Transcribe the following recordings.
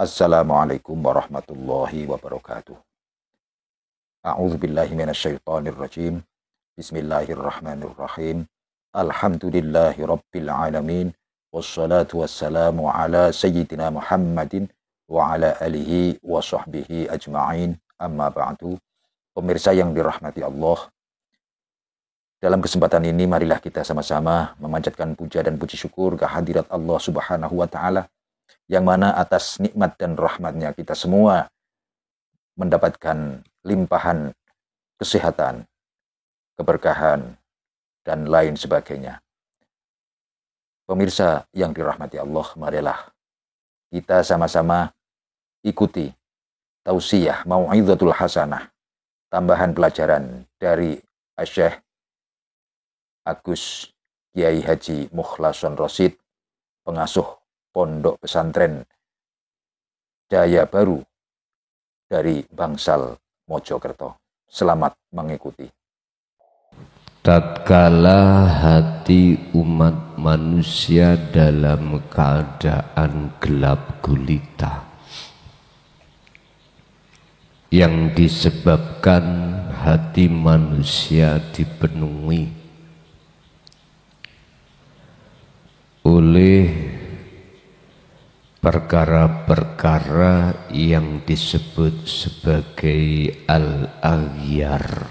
Assalamualaikum warahmatullahi wabarakatuh. A'udzu billahi minasyaitonir rajim. Bismillahirrahmanirrahim. Alhamdulillahi rabbil alamin. Wassalatu wassalamu ala sayyidina Muhammadin wa ala alihi wa sahbihi ajma'in. Amma ba'du. Pemirsa yang dirahmati Allah, dalam kesempatan ini marilah kita sama-sama memanjatkan puja dan puji syukur kehadirat Allah Subhanahu wa taala, yang mana atas nikmat dan rahmatnya kita semua mendapatkan limpahan kesehatan, keberkahan, dan lain sebagainya. Pemirsa yang dirahmati Allah, marilah kita sama-sama ikuti tausiah mau'izatul hasanah, tambahan pelajaran dari Syekh Agus Kiai Haji Mukhlason Rosyid, pengasuh Pondok Pesantren Jaya Baru dari Bangsal Mojokerto. Selamat mengikuti. Tatkala hati umat manusia dalam keadaan gelap gulita yang disebabkan hati manusia dipenuhi oleh perkara-perkara yang disebut sebagai al-aghyar.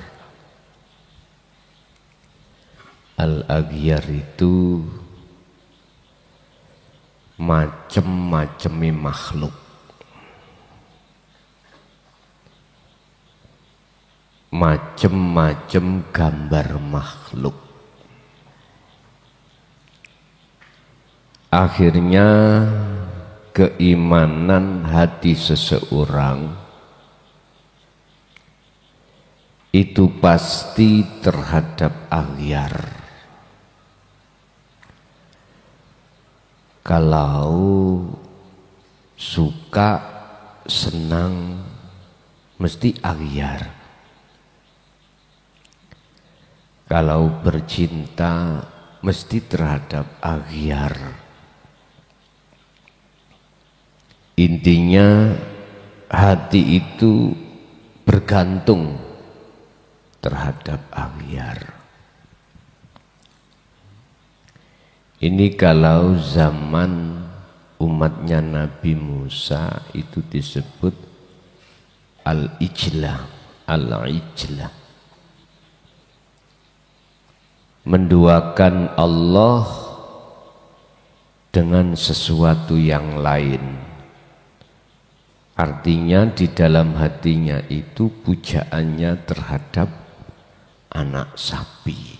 Al-aghyar itu macem-macemi makhluk. Macem-macem gambar makhluk. Akhirnya keimanan hati seseorang itu pasti terhadap aghyar. Kalau suka, senang, mesti aghyar. Kalau bercinta, mesti terhadap aghyar. Intinya hati itu bergantung terhadap aghyar. Ini kalau zaman umatnya Nabi Musa itu disebut al-ijlah, al-ijlah. Menduakan Allah dengan sesuatu yang lain. Artinya di dalam hatinya itu pujaannya terhadap anak sapi.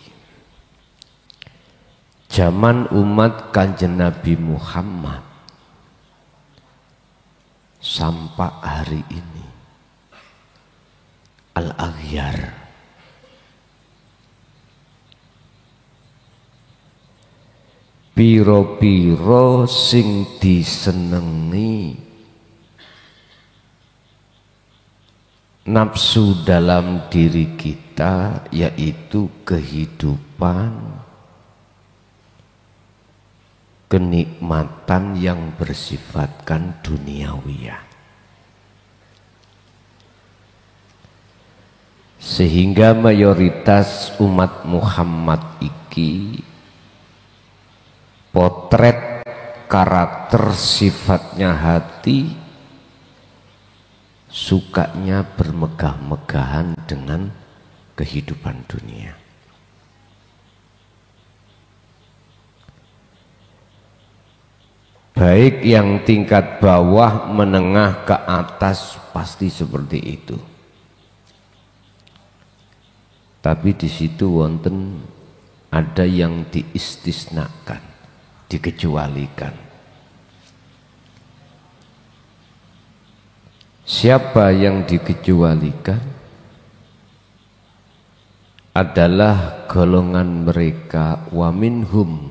Zaman umat Kanjeng Nabi Muhammad sampai hari ini al-aghyar. Piro-piro sing disenengi nafsu dalam diri kita, yaitu kehidupan, kenikmatan yang bersifatkan duniawiyah. Sehingga mayoritas umat Muhammad iki potret karakter sifatnya hati sukanya bermegah-megahan dengan kehidupan dunia. Baik yang tingkat bawah, menengah ke atas pasti seperti itu. Tapi di situ wonten ada yang diistisnakan, dikecualikan. Siapa yang dikecualikan? Adalah golongan mereka wa minhum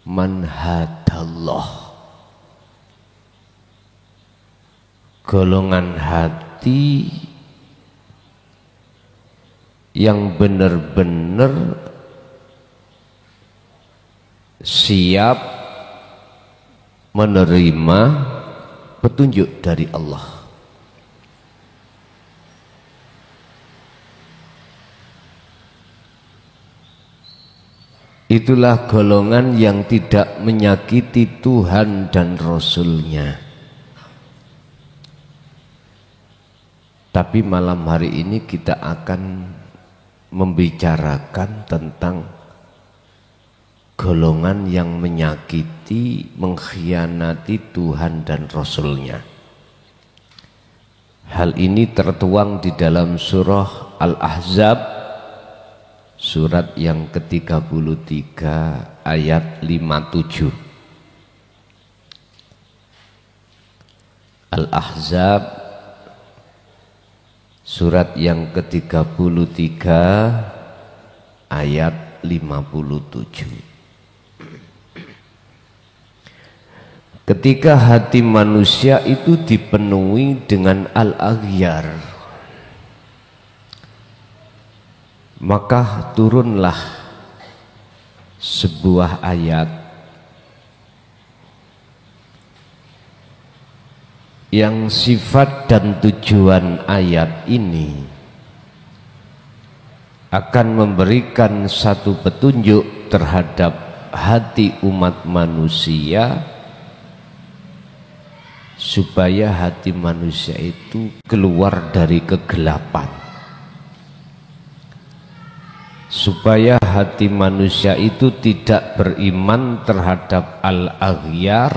man hadallah. Golongan hati yang benar-benar siap menerima petunjuk dari Allah. Itulah golongan yang tidak menyakiti Tuhan dan Rasul-Nya. Tapi malam hari ini kita akan membicarakan tentang golongan yang menyakiti, mengkhianati Tuhan dan Rasul-Nya. Hal ini tertuang di dalam surah Al-Ahzab, surat yang ke-33 ayat 57. Al-Ahzab surat yang ke-33 ayat 57. Ketika hati manusia itu dipenuhi dengan al-aghyar, maka turunlah sebuah ayat yang sifat dan tujuan ayat ini akan memberikan satu petunjuk terhadap hati umat manusia, supaya hati manusia itu keluar dari kegelapan, supaya hati manusia itu tidak beriman terhadap al-aghyar,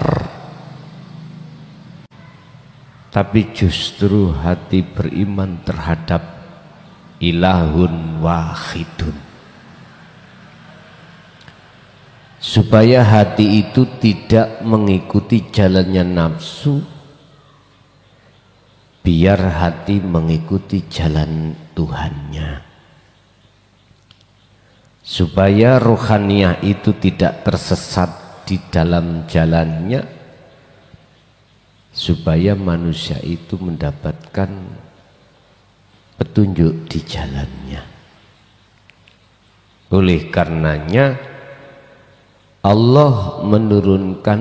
tapi justru hati beriman terhadap ilahun wahidun, supaya hati itu tidak mengikuti jalannya nafsu, biar hati mengikuti jalan Tuhannya, supaya rohaniah itu tidak tersesat di dalam jalannya, supaya manusia itu mendapatkan petunjuk di jalannya. Oleh karenanya Allah menurunkan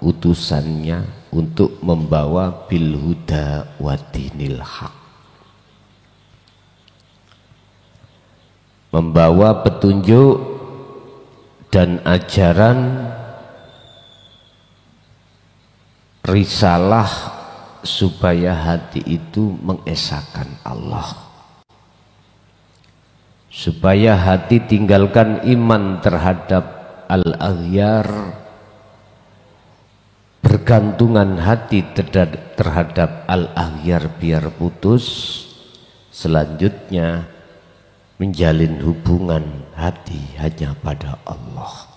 utusannya untuk membawa bil huda wa dinil haq, membawa petunjuk dan ajaran risalah, supaya hati itu mengesahkan Allah, supaya hati tinggalkan iman terhadap al-aghyar, bergantungan hati terhadap al-aghyar biar putus, selanjutnya menjalin hubungan hati hanya pada Allah.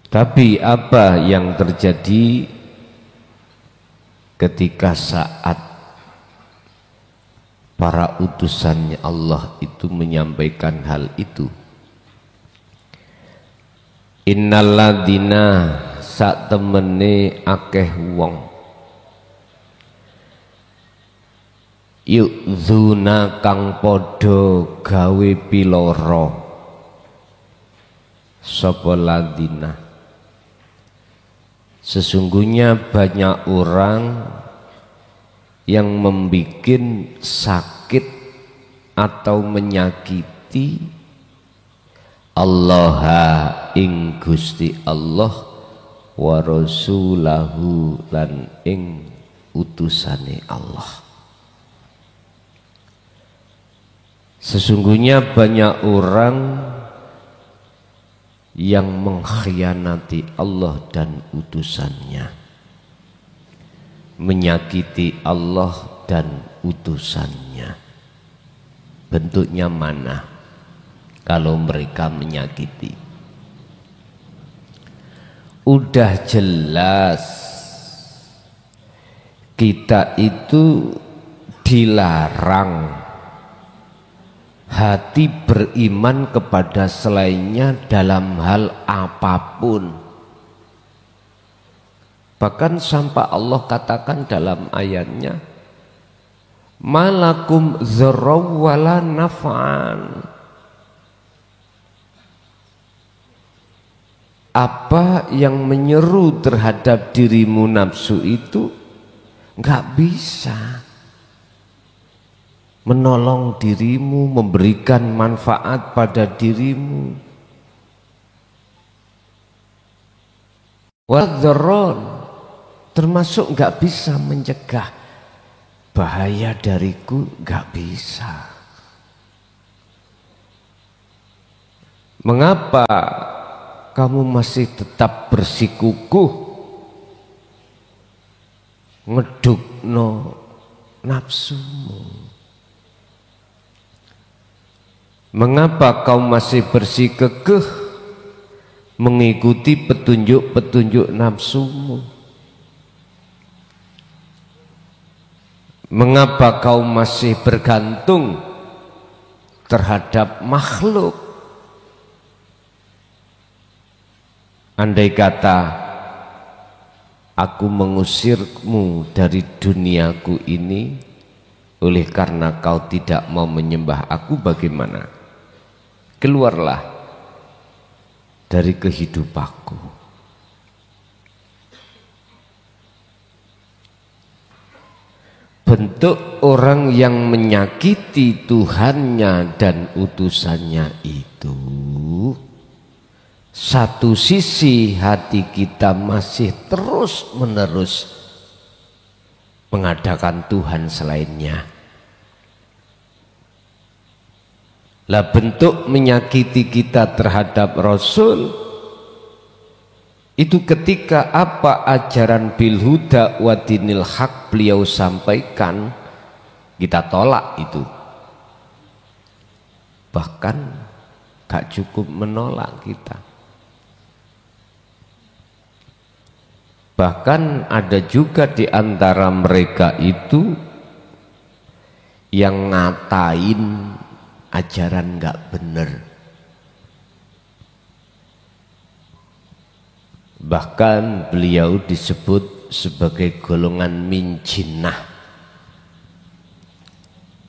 Tapi apa yang terjadi ketika saat para utusannya Allah itu menyampaikan hal itu? Innalladzina sak temene akeh wong yu'dzuna kang podo gawe piloro, sapa ladzina, sesungguhnya banyak orang yang membuat sakit atau menyakiti Allah ing Gusti Allah wa rasulahu lan ing utusane Allah. Sesungguhnya banyak orang yang mengkhianati Allah dan utusannya, menyakiti Allah dan utusannya. Bentuknya mana kalau mereka menyakiti? Udah jelas kita itu dilarang hati beriman kepada selainnya dalam hal apapun. Bahkan sampai Allah katakan dalam ayatnya, malakum dzarraw wala naf'an. apa yang menyeru terhadap dirimu nafsu itu nggak bisa menolong dirimu, memberikan manfaat pada dirimu. Wadharon, termasuk nggak bisa mencegah bahaya dariku, nggak bisa. Mengapa kamu masih tetap bersikukuh ngedukno nafsumu? Mengapa kau masih bersikukuh mengikuti petunjuk-petunjuk nafsumu? Mengapa kau masih bergantung terhadap makhluk? Andai kata aku mengusirmu dari duniaku ini oleh karena kau tidak mau menyembah aku, bagaimana? Keluarlah dari kehidupanku. Bentuk orang yang menyakiti Tuhannya dan utusannya itu, satu sisi hati kita masih terus menerus mengadakan Tuhan selainnya. Lah bentuk menyakiti kita terhadap Rasul itu ketika apa ajaran bil huda wa dinil haq beliau sampaikan, kita tolak itu. Bahkan gak cukup menolak kita. Bahkan ada juga di antara mereka itu yang ngatain ajaran nggak bener. Bahkan beliau disebut sebagai golongan min jinnah,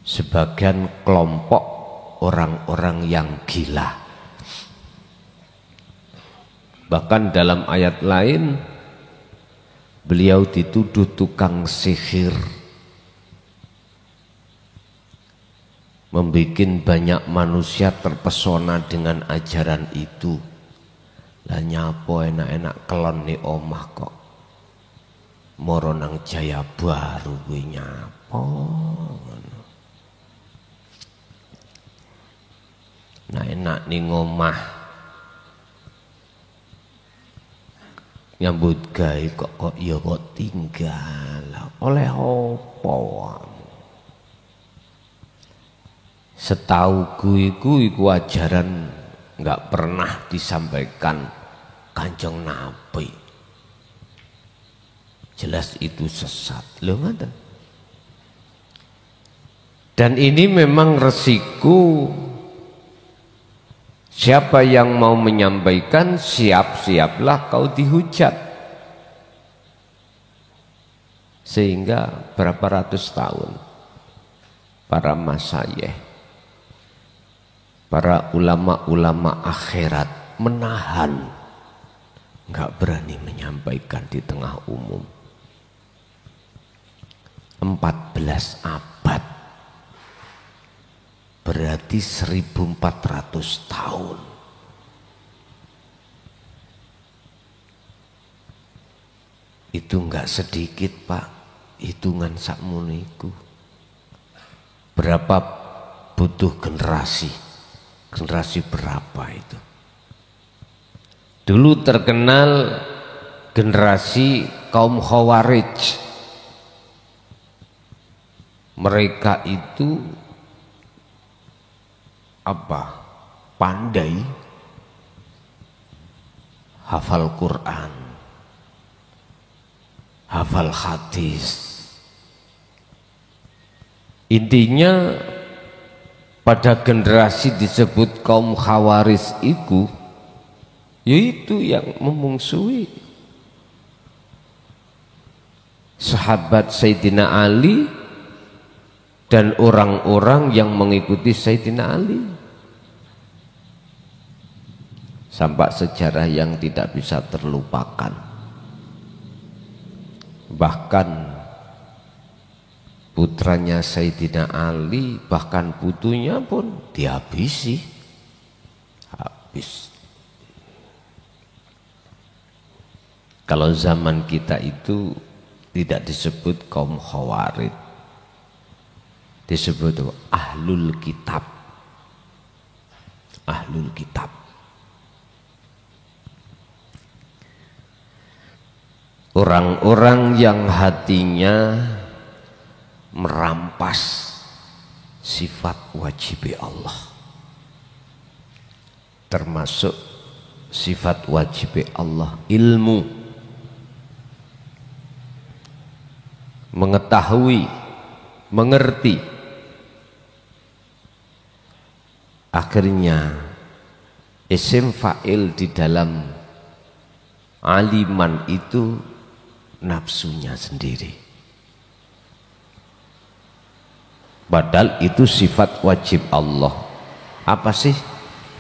sebagian kelompok orang-orang yang gila. Bahkan dalam ayat lain beliau dituduh tukang sihir, membikin banyak manusia terpesona dengan ajaran itu. Lah nyapo enak-enak kelon nih omah kok moro nang Jaya Baru kuwi nyapo. Nah enak nih ngomah nyambut gawe kok ya kok tinggal oleh opo. Setauku iku ajaran nggak pernah disampaikan Kanjeng Nabi. Jelas itu sesat, loh ngoten. Dan ini memang resiko. Siapa yang mau menyampaikan, siap-siaplah kau dihujat. Sehingga berapa ratus tahun para masyayikh, para ulama-ulama akhirat menahan, nggak berani menyampaikan di tengah umum. 14 abad, berarti 1400 tahun. Itu nggak sedikit Pak, hitungan sakmuniku. Berapa butuh generasi? Generasi berapa itu? Dulu terkenal generasi kaum Khawarij. Mereka itu apa? Pandai hafal Quran, hafal hadis. Intinya pada generasi disebut kaum Khawarij itu, yaitu yang memungsuhi sahabat Sayyidina Ali dan orang-orang yang mengikuti Sayyidina Ali. sampai sejarah yang tidak bisa terlupakan. Bahkan putranya Sayyidina Ali, bahkan putunya pun dihabisi, habis. Kalau zaman kita itu tidak disebut kaum Khawarij, disebut ahlul kitab. Ahlul kitab. Orang-orang yang hatinya merampas sifat wajib Allah, termasuk sifat wajib Allah ilmu, mengetahui, mengerti. Akhirnya isim fa'il di dalam aliman itu nafsunya sendiri, padahal itu sifat wajib Allah. Apa sih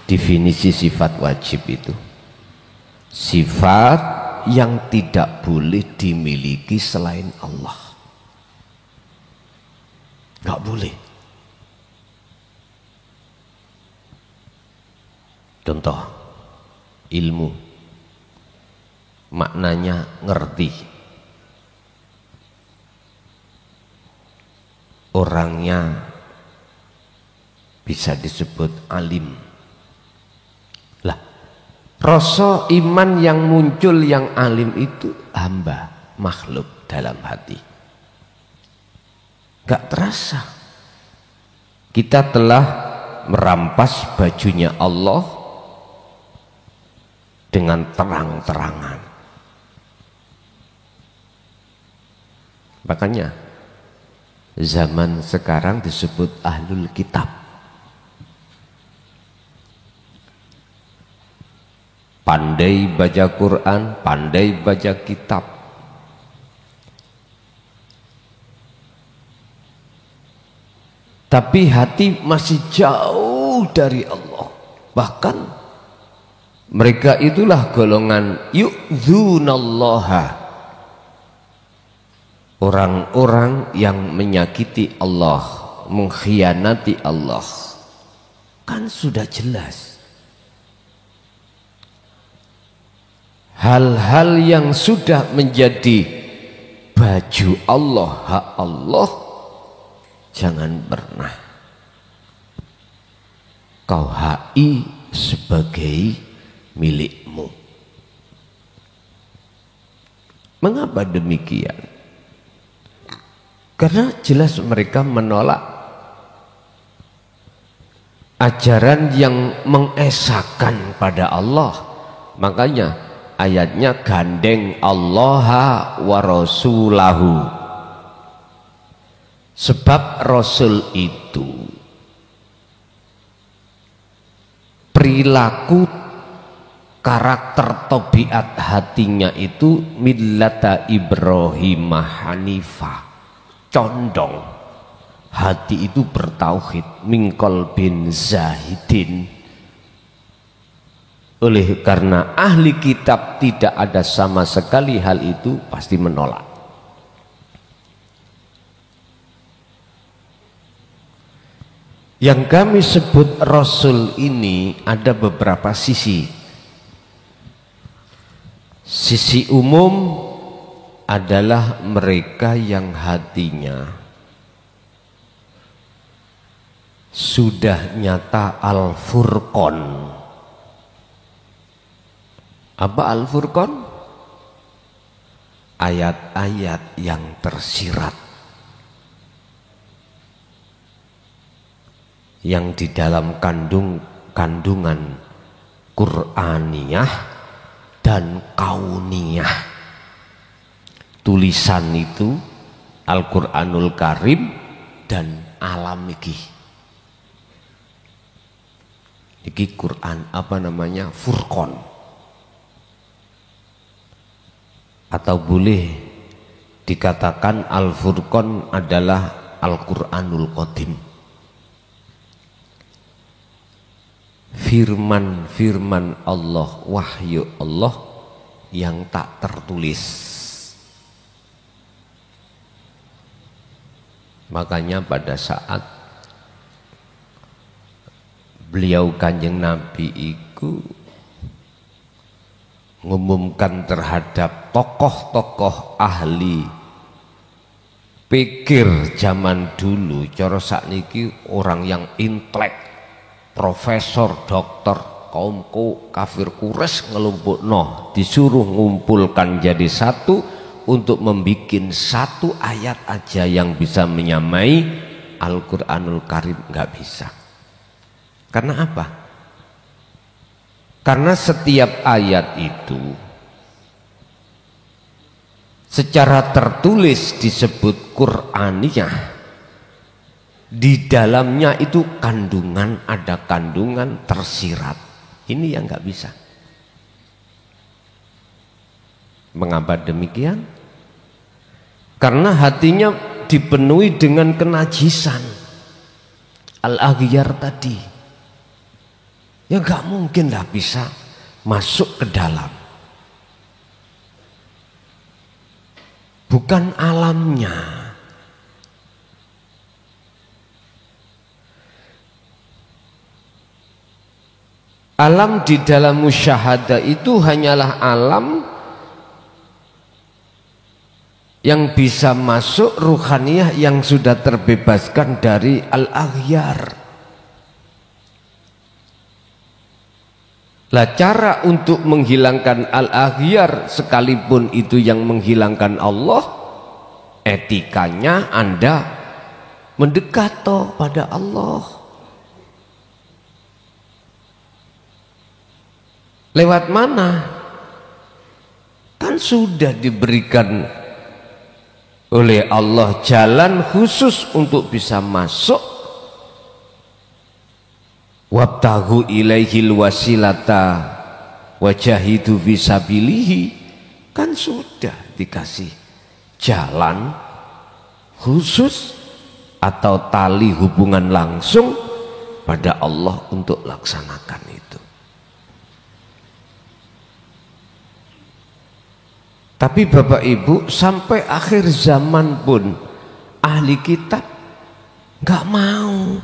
definisi sifat wajib itu? Sifat yang tidak boleh dimiliki selain Allah, nggak boleh. Contoh, ilmu, maknanya ngerti. Orangnya bisa disebut alim. Lah, rasa iman yang muncul yang alim itu hamba, makhluk dalam hati. Gak terasa. Kita telah merampas bajunya Allah dengan terang-terangan. Makanya zaman sekarang disebut ahlul kitab. Pandai baca Quran, pandai baca kitab. Tapi hati masih jauh dari Allah. Bahkan mereka itulah golongan yu'dzunallaha, orang-orang yang menyakiti Allah, mengkhianati Allah. Kan sudah jelas. Hal-hal yang sudah menjadi baju Allah, hak Allah, jangan pernah kau haki sebagai milikmu. Mengapa demikian? Karena jelas mereka menolak ajaran yang mengesahkan pada Allah. Makanya ayatnya gandeng Allah wa rasulahu. Sebab Rasul itu perilaku, karakter, tabiat hatinya itu millata Ibrahim Hanifah, condong hati itu bertauhid, mingkol bin zahidin. Oleh karena ahli kitab tidak ada sama sekali hal itu, pasti menolak. Yang kami sebut Rasul ini ada beberapa sisi. Sisi umum adalah mereka yang hatinya sudah nyata Al-Furqan. Apa Al-Furqan? Ayat-ayat yang tersirat, yang di dalam kandungan Qur'aniyah dan kauniyah. Tulisan itu Al-Qur'anul Karim dan alam iki Quran, apa namanya, Furqan, atau boleh dikatakan Al-Furqan adalah Al-Qur'anul Qadim. firman-firman Allah, wahyu Allah yang tak tertulis. Makanya pada saat beliau Kanjeng Nabi itu mengumumkan terhadap tokoh-tokoh ahli pikir zaman dulu, cara sakniki orang yang intelek, profesor, dokter, kaumku kafir Quraisy ngelumpukno, disuruh ngumpulkan jadi satu untuk membikin satu ayat aja yang bisa menyamai Al-Quranul Karim, nggak bisa. Karena apa? Karena setiap ayat itu secara tertulis disebut Qur'aniyah, di dalamnya itu kandungan, ada kandungan tersirat. Ini yang nggak bisa. Mengapa demikian? Karena hatinya dipenuhi dengan kenajisan al-aghyar tadi, ya nggak mungkin lah bisa masuk ke dalam, bukan alamnya. Alam di dalam musyahadah itu hanyalah alam yang bisa masuk ruhaniyah yang sudah terbebaskan dari al-aghyar. Lah cara untuk menghilangkan al-aghyar, sekalipun itu yang menghilangkan Allah, etikanya Anda mendekat pada Allah. Lewat mana? Kan sudah diberikan oleh Allah jalan khusus untuk bisa masuk. Wabtaghu ilaihil wasilata wajahidu fisabilihi, kan sudah dikasih jalan khusus atau tali hubungan langsung pada Allah untuk laksanakan itu. Tapi Bapak Ibu, sampai akhir zaman pun ahli kitab nggak mau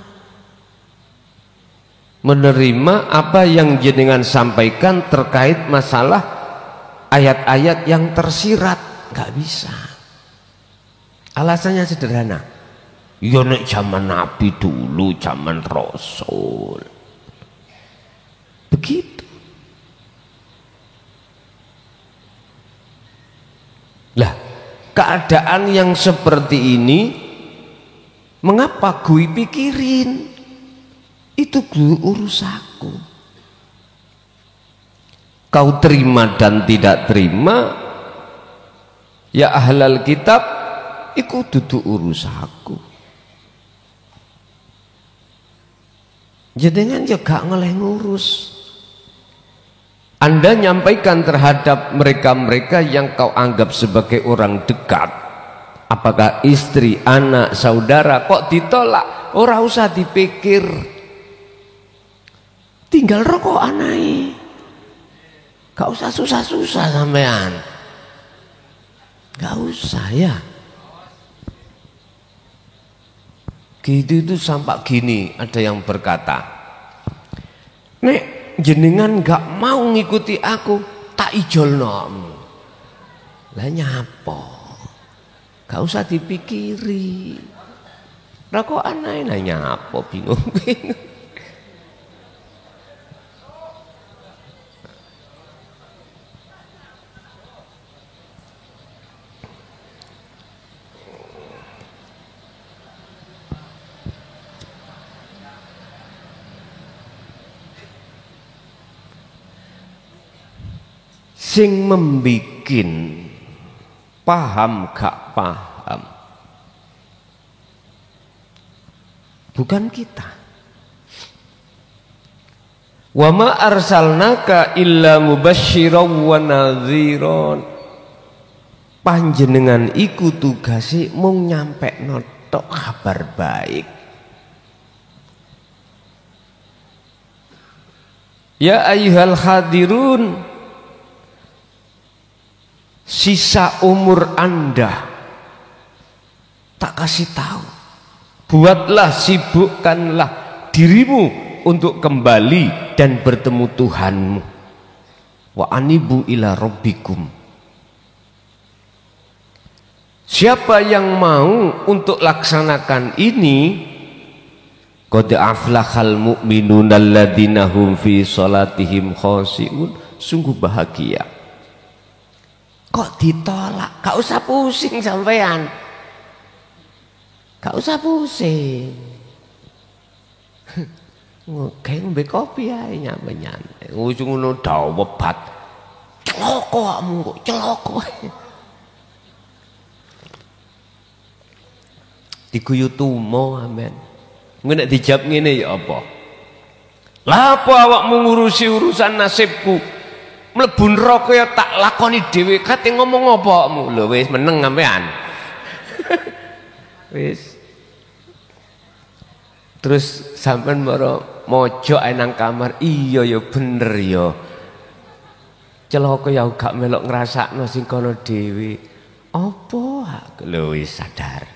menerima apa yang jenengan sampaikan terkait masalah ayat-ayat yang tersirat. Nggak bisa. Alasannya sederhana, ya nek zaman Nabi dulu, zaman Rasul begitu. Lah, keadaan yang seperti ini mengapa gue pikirin? Itu gue urus aku. Kau terima dan tidak terima, ya ahlal kitab, iku dudu urus aku. Jenengan juga ngeleh ngurus. Anda nyampaikan terhadap mereka-mereka yang kau anggap sebagai orang dekat, apakah istri, anak, saudara, kok ditolak? Ora usah dipikir, tinggal rokok anai, gak usah susah-susah sampean, gak usah ya. Gitu itu sampai gini, ada yang berkata, nek jenengan gak mau ngikuti aku, tak ijolno. Lah nyapo, gak usah dipikiri, rokok anai lah nyapo, bingung-bingung. Sing membikin paham gak paham bukan kita. Wa ma arsalnaka illa mubasysyiran wa nadhiran. Panjenengan iku tugase mung nyampekno tok kabar baik. Ya ayyuhal hadirun, sisa umur Anda tak kasih tahu. Buatlah, sibukkanlah dirimu untuk kembali dan bertemu Tuhanmu. Wa anibu ila rabbikum. Siapa yang mau untuk laksanakan ini, qad aflahal mu'minuna alladzina hum fi salatihim khashi'un, sungguh bahagia. Kok ditolak? Gak usah pusing sampean. Gak usah pusing. Kayak ngombe kopi ae nyantai. Ujung ngono dawa bat. Celoko kamu kok celoko. Diguyu tumo amen. Engko nek dijawab ngene ya apa? Lah apa awakmu ngurusi urusan nasibku? Mlebu neraka ya tak lakoni dhewe. Kate ngomong apa awakmu? Lho wis meneng sampean. Wis. Terus sampean mojok ae nang kamar. Iya ya bener ya. Celaka ya gak melok ngrasakno sing kono dhewe. Apa? Lho wis sadar.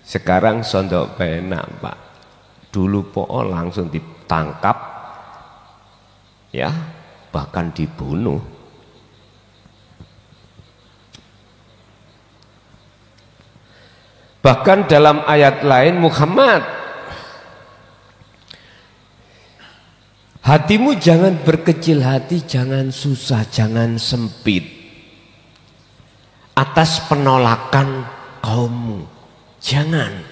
Sekarang sondok penak Pak. Dulu po langsung ditangkap, ya, bahkan dibunuh. Bahkan dalam ayat lain, Muhammad, hatimu jangan berkecil hati, jangan susah, jangan sempit atas penolakan kaummu. Jangan.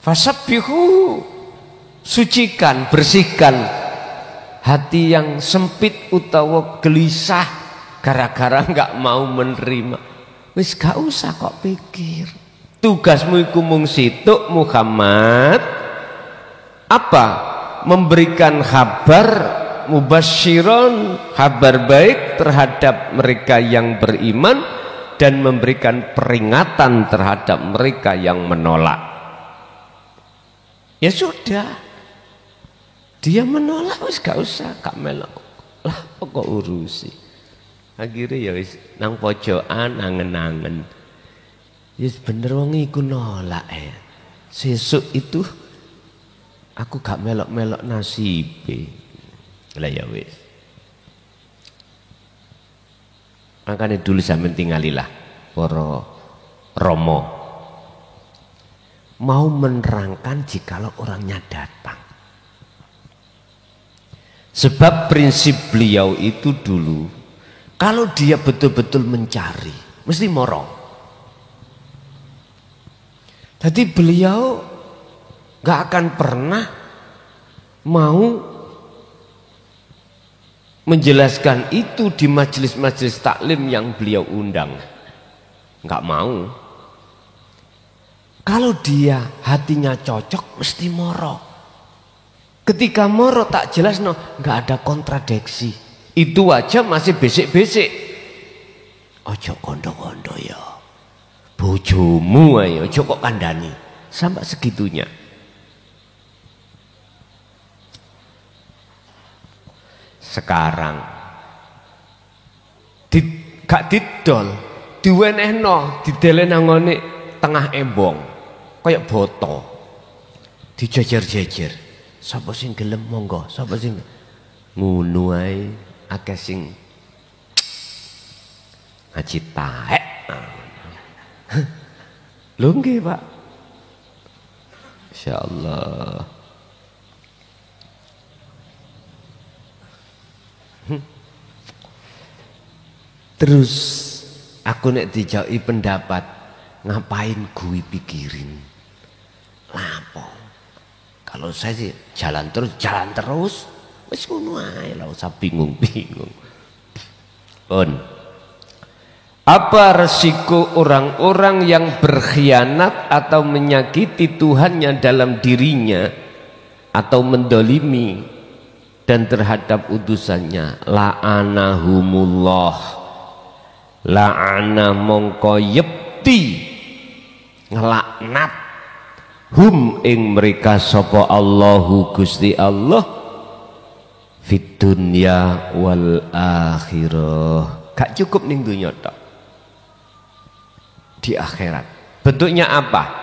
Fasabbihu, sucikan, bersihkan hati yang sempit utawa gelisah gara-gara enggak mau menerima. Wis gak usah kok pikir. Tugasmu iku mung situk Muhammad. Apa? Memberikan kabar mubasyiron, kabar baik terhadap mereka yang beriman, dan memberikan peringatan terhadap mereka yang menolak. Ya sudah, dia menolak wis gak usah gak melok lah, kok urusi. Akhirnya ya wis nang pojokan angen-angen. Ya bener wong iku nolak ya. Sesuk itu aku gak melok-melok nasibe. Lah ya wis. Makanya dulu sampean tinggalilah para romo. Mau menerangkan jikalau orangnya datang. Sebab prinsip beliau itu dulu, kalau dia betul-betul mencari, mesti moro. Jadi beliau gak akan pernah mau menjelaskan itu di majelis-majelis taklim yang beliau undang. Enggak mau. Kalau dia hatinya cocok mesti moro. Ketika moro tak jelas no, enggak ada kontradiksi. Itu aja masih besik-besik. Ojo kondo-kondo ya. Bojomu ayo, ojo kok kandani. Sampai segitunya. Sekarang gak didol, diwenehno, didelen nangone tengah embong, kayak boto, dijejer-jejer. Sapa sing gelem monggo, sapa sing ngono ae, akeh sing ngaji taek. Lho nggih, Pak. Insyaallah. Terus aku nek dijauhi pendapat, ngapain gue pikirin? Lapo? Kalau saya sih jalan terus, wis ngono ae, ora usah bingung-bingung. Pun. Apa resiko orang-orang yang berkhianat atau menyakiti Tuhannya dalam dirinya atau mendolimi dan terhadap utusannya? La'anahumullah, la'ana mongko yepti, ngelaknat hum ing mereka sapa Allahu Gusti Allah fid dunya wal akhirah. Gak cukup ning dunya tok, di akhirat. Bentuknya apa?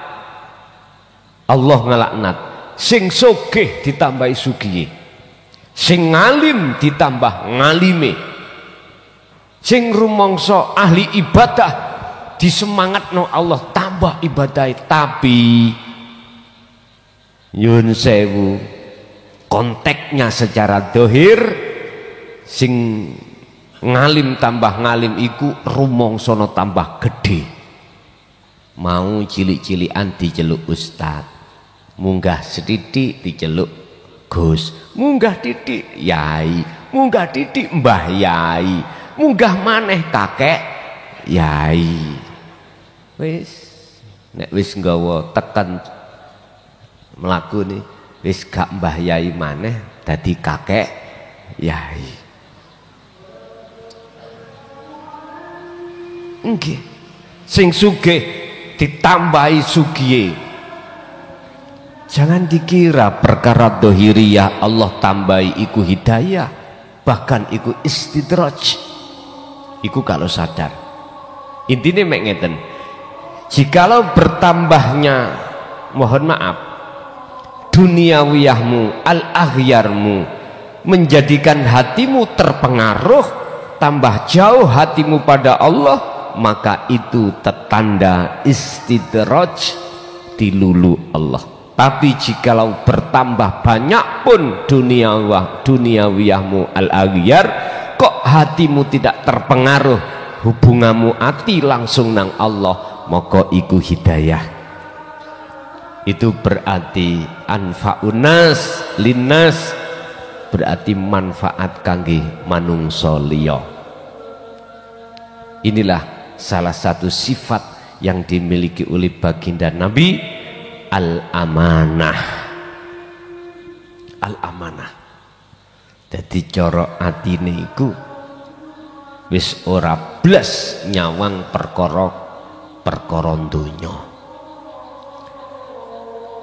Allah ngelaknat sing sugih ditambahi sugih, sing ngalim ditambah ngalime, sing rumangsa ahli ibadah disemangatno Allah tambah ibadah. Tapi nyun sewu, konteksnya secara dohir sing ngalim tambah ngalim iku rumangsono tambah gede. Mau cilik-cilikan diceluk ustad, munggah sedidik diceluk Gus, munggah titik yai, munggah titik mbah yai, munggah maneh kakek yai. Wis nek wis nggawa tekan mlaku nih wis gak mbah yai maneh dadi kakek yai. Nggih, sing sugih ditambahi sugiye. Jangan dikira perkara dohiriyah Allah tambahi iku hidayah, bahkan iku istidraj. Iku kalau sadar. Intinya mek ngeten, jikalau bertambahnya, mohon maaf, duniawiyahmu, al-aghyarmu menjadikan hatimu terpengaruh, tambah jauh hatimu pada Allah, maka itu tanda istidraj, dilulu Allah. Tapi jikalau bertambah banyak pun duniawiyahmu al-aghyar, kok hatimu tidak terpengaruh, hubunganmu hati langsung nang Allah, maka iku hidayah. Itu berarti anfa'unas linnas, berarti manfaat kangge manungsa liya. Inilah salah satu sifat yang dimiliki oleh baginda Nabi, al-amanah. Al-amanah. Jadi cara atine iku wis ora blas nyawang perkara donya.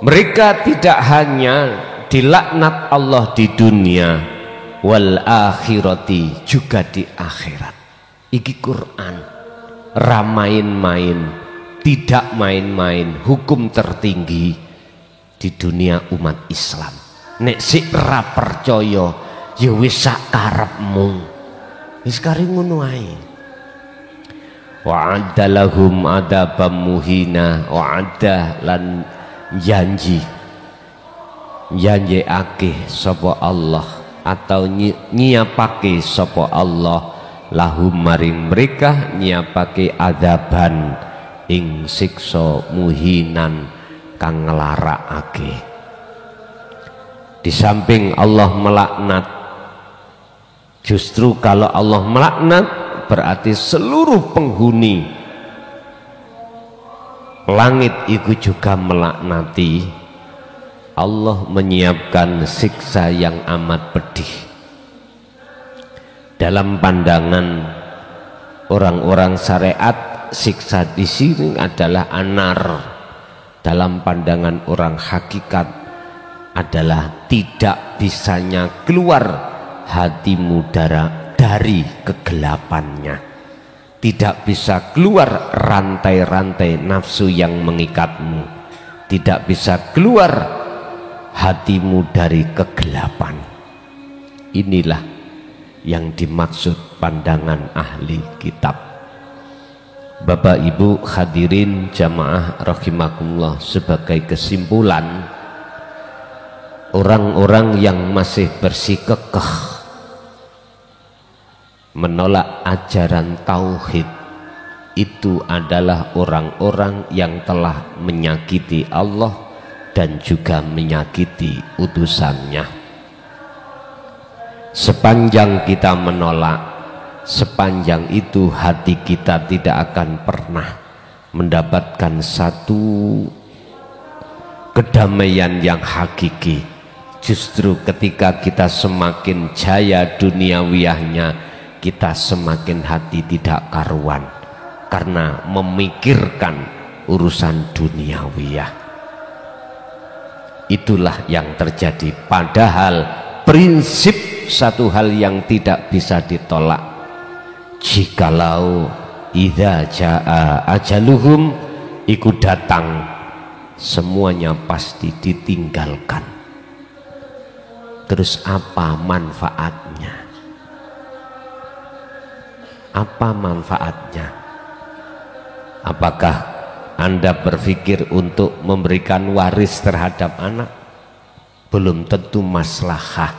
Mereka tidak hanya dilaknat Allah di dunia, wal akhirati, juga di akhirat. Iki Quran, ramain-main, tidak main-main, hukum tertinggi di dunia umat Islam. Nek sik ra percaya ya wis sak karepmu, wis kari ngono ae. Wa'adda lahum adabam muhina, wa'adda lan janji akeh sapa Allah atau nyiapake sapa Allah lahum maring mereka, nyiapake adaban ing siksa muhinan kang nglarakake. Di samping Allah melaknat, justru kalau Allah melaknat berarti seluruh penghuni langit itu juga melaknati. Allah menyiapkan siksa yang amat pedih. Dalam pandangan orang-orang syariat, siksa di sini adalah anar. Dalam pandangan orang hakikat adalah tidak bisanya keluar hatimu dari kegelapannya, tidak bisa keluar rantai-rantai nafsu yang mengikatmu, tidak bisa keluar hatimu dari kegelapan. Inilah yang dimaksud pandangan ahli kitab. Bapak Ibu hadirin jamaah rahimakumullah, sebagai kesimpulan, orang-orang yang masih bersikukuh menolak ajaran tauhid itu adalah orang-orang yang telah menyakiti Allah dan juga menyakiti utusannya. Sepanjang kita menolak, sepanjang itu hati kita tidak akan pernah mendapatkan satu kedamaian yang hakiki. Justru ketika kita semakin jaya duniawiyahnya, kita semakin hati tidak karuan karena memikirkan urusan duniawiyah. Itulah yang terjadi. Padahal prinsip satu hal yang tidak bisa ditolak, jikalau idza jaa ajaluhum iku datang, semuanya pasti ditinggalkan. Terus apa manfaatnya? Apa manfaatnya? Apakah Anda berpikir untuk memberikan waris terhadap anak? Belum tentu maslahah.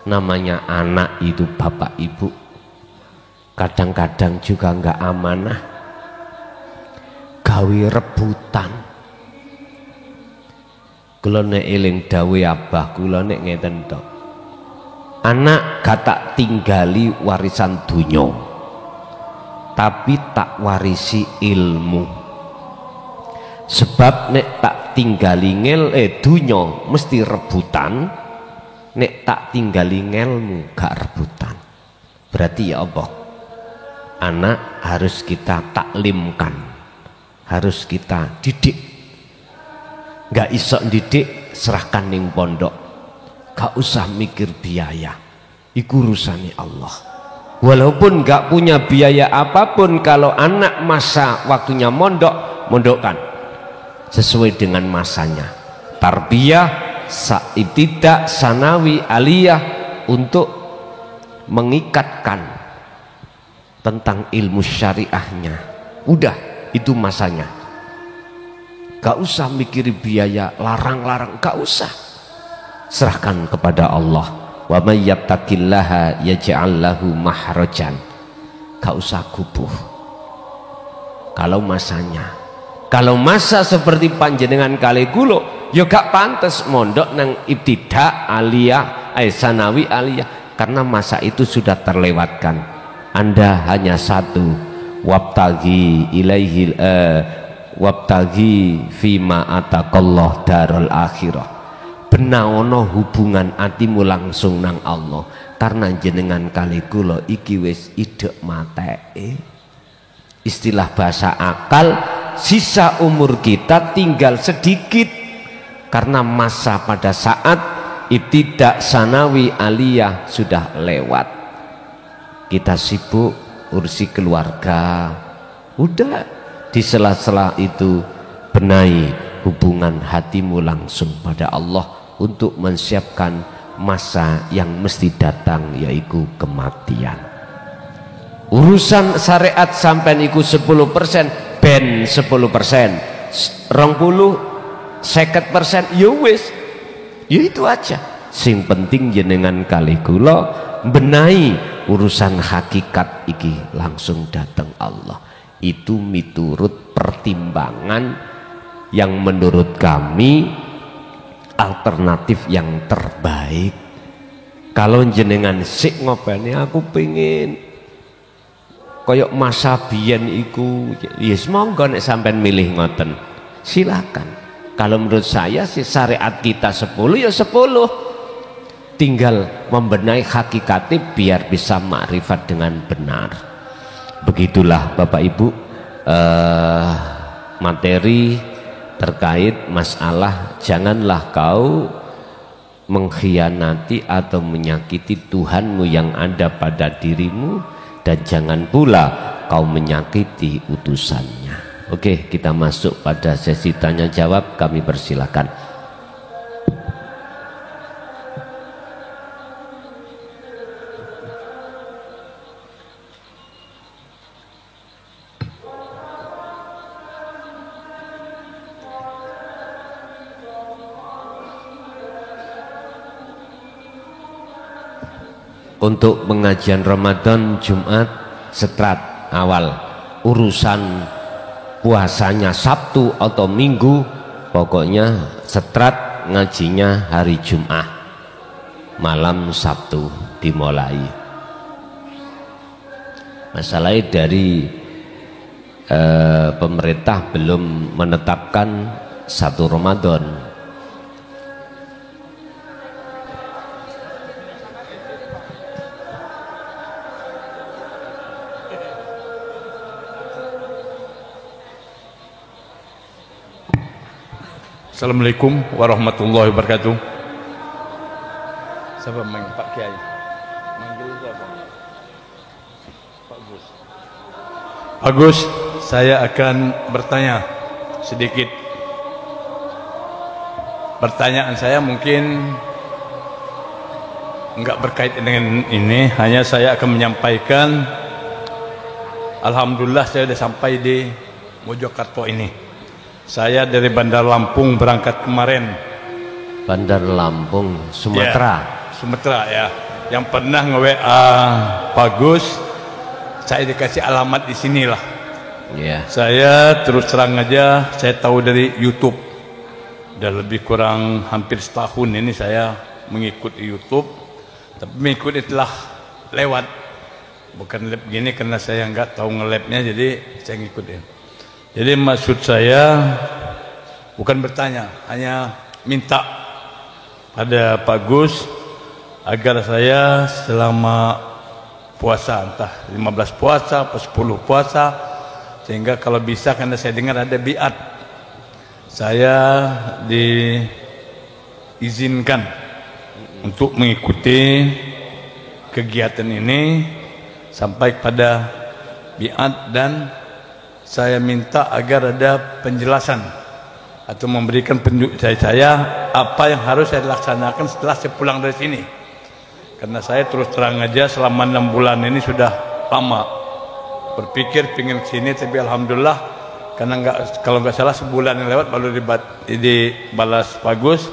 Namanya anak itu bapak ibu. Kadang-kadang juga enggak amanah. Gawe rebutan. Kula nek eling dawuh abah kula nek ngeten tok. Anak gak tak tinggali warisan dunya, tapi tak warisi ilmu. Sebab nek tak tinggali dunya mesti rebutan, nek tak tinggali ngelmu gak rebutan. Berarti ya Allah, anak harus kita taklimkan, harus kita didik. Gak iso didik, serahkan ning pondok, gak usah mikir biaya, iku urusane Allah. Walaupun gak punya biaya apapun, kalau anak masa waktunya mondok, mondokkan sesuai dengan masanya. Tarbiyah, ibtidak, sanawi, aliyah, untuk mengikatkan tentang ilmu syariahnya. Udah, itu masanya. Gak usah mikir biaya, larang-larang, gak usah. Serahkan kepada Allah. Wa may yattaqillaha yaj'al lahu mahrajan. Gak usah gubuh. Kalau masanya, kalau masa seperti panjenengan kali kulo, ya gak pantas mondok nang ibtidak, aliyah, sanawi, aliyah, karena masa itu sudah terlewatkan. Anda hanya satu, wabtaghi ilaihi wabtaghi fima atakallah darul akhirah. Benaono hubungan atimu langsung nang Allah, karena jenengan kali kula iki wis idek mateke. Istilah bahasa akal, sisa umur kita tinggal sedikit, karena masa pada saat ibtidak, sanawi, aliyah sudah lewat. Kita sibuk urusi keluarga, udah. Di sela-sela itu benahi hubungan hatimu langsung pada Allah untuk menyiapkan masa yang mesti datang, yaitu kematian. Urusan syariat sampai iku 10%, ben 10%, 20, 50%, ya wis, ya itu aja. Sing penting jenengan kali kula benahi urusan hakikat iki langsung datang Allah. Itu miturut pertimbangan yang menurut kami alternatif yang terbaik. Kalau jenengan sik ngopeni aku pengen koyok masa biyen iku, yes monggo nek sampean milih ngoten, silakan. Kalau menurut saya sih syariat kita 10 ya 10, tinggal membenahi hakikatnya biar bisa makrifat dengan benar. Begitulah Bapak Ibu materi terkait masalah janganlah kau mengkhianati atau menyakiti Tuhanmu yang ada pada dirimu, dan jangan pula kau menyakiti utusannya. Oke, kita masuk pada sesi tanya jawab, kami persilakan. Untuk pengajian Ramadan Jumat Setrat awal, urusan puasanya Sabtu atau Minggu, pokoknya Setrat ngajinya hari Jumat malam Sabtu dimulai. Masalahnya dari pemerintah belum menetapkan satu Ramadan. Assalamualaikum warahmatullahi wabarakatuh. Siapa manggil Pak Kiai? Manggil siapa? Pak Gus. Pak Gus, saya akan bertanya sedikit. Pertanyaan saya mungkin enggak berkaitan dengan ini, hanya saya akan menyampaikan alhamdulillah saya sudah sampai di Mojokerto ini. Saya dari Bandar Lampung berangkat kemarin. Bandar Lampung, Sumatera. Ya, Sumatera ya. Yang pernah nge-WA Pak Gus, saya dikasih alamat di sinilah. Ya. Saya terus terang aja, saya tahu dari YouTube. Udah lebih kurang hampir setahun ini saya mengikuti YouTube. Tapi mengikuti telah lewat. Bukan lab gini karena saya nggak tahu nge-labnya, jadi saya ngikutin. Jadi maksud saya bukan bertanya, hanya minta pada Pak Gus agar saya selama puasa, entah 15 puasa atau 10 puasa, sehingga kalau bisa, karena saya dengar ada biat, saya diizinkan untuk mengikuti kegiatan ini sampai pada biat, dan saya minta agar ada penjelasan atau memberikan penunjuk saya apa yang harus saya laksanakan setelah saya pulang dari sini. Karena saya terus terang aja selama 6 bulan ini sudah lama berpikir pengen sini, tapi alhamdulillah karena kalau nggak salah sebulan yang lewat baru dibalas bagus.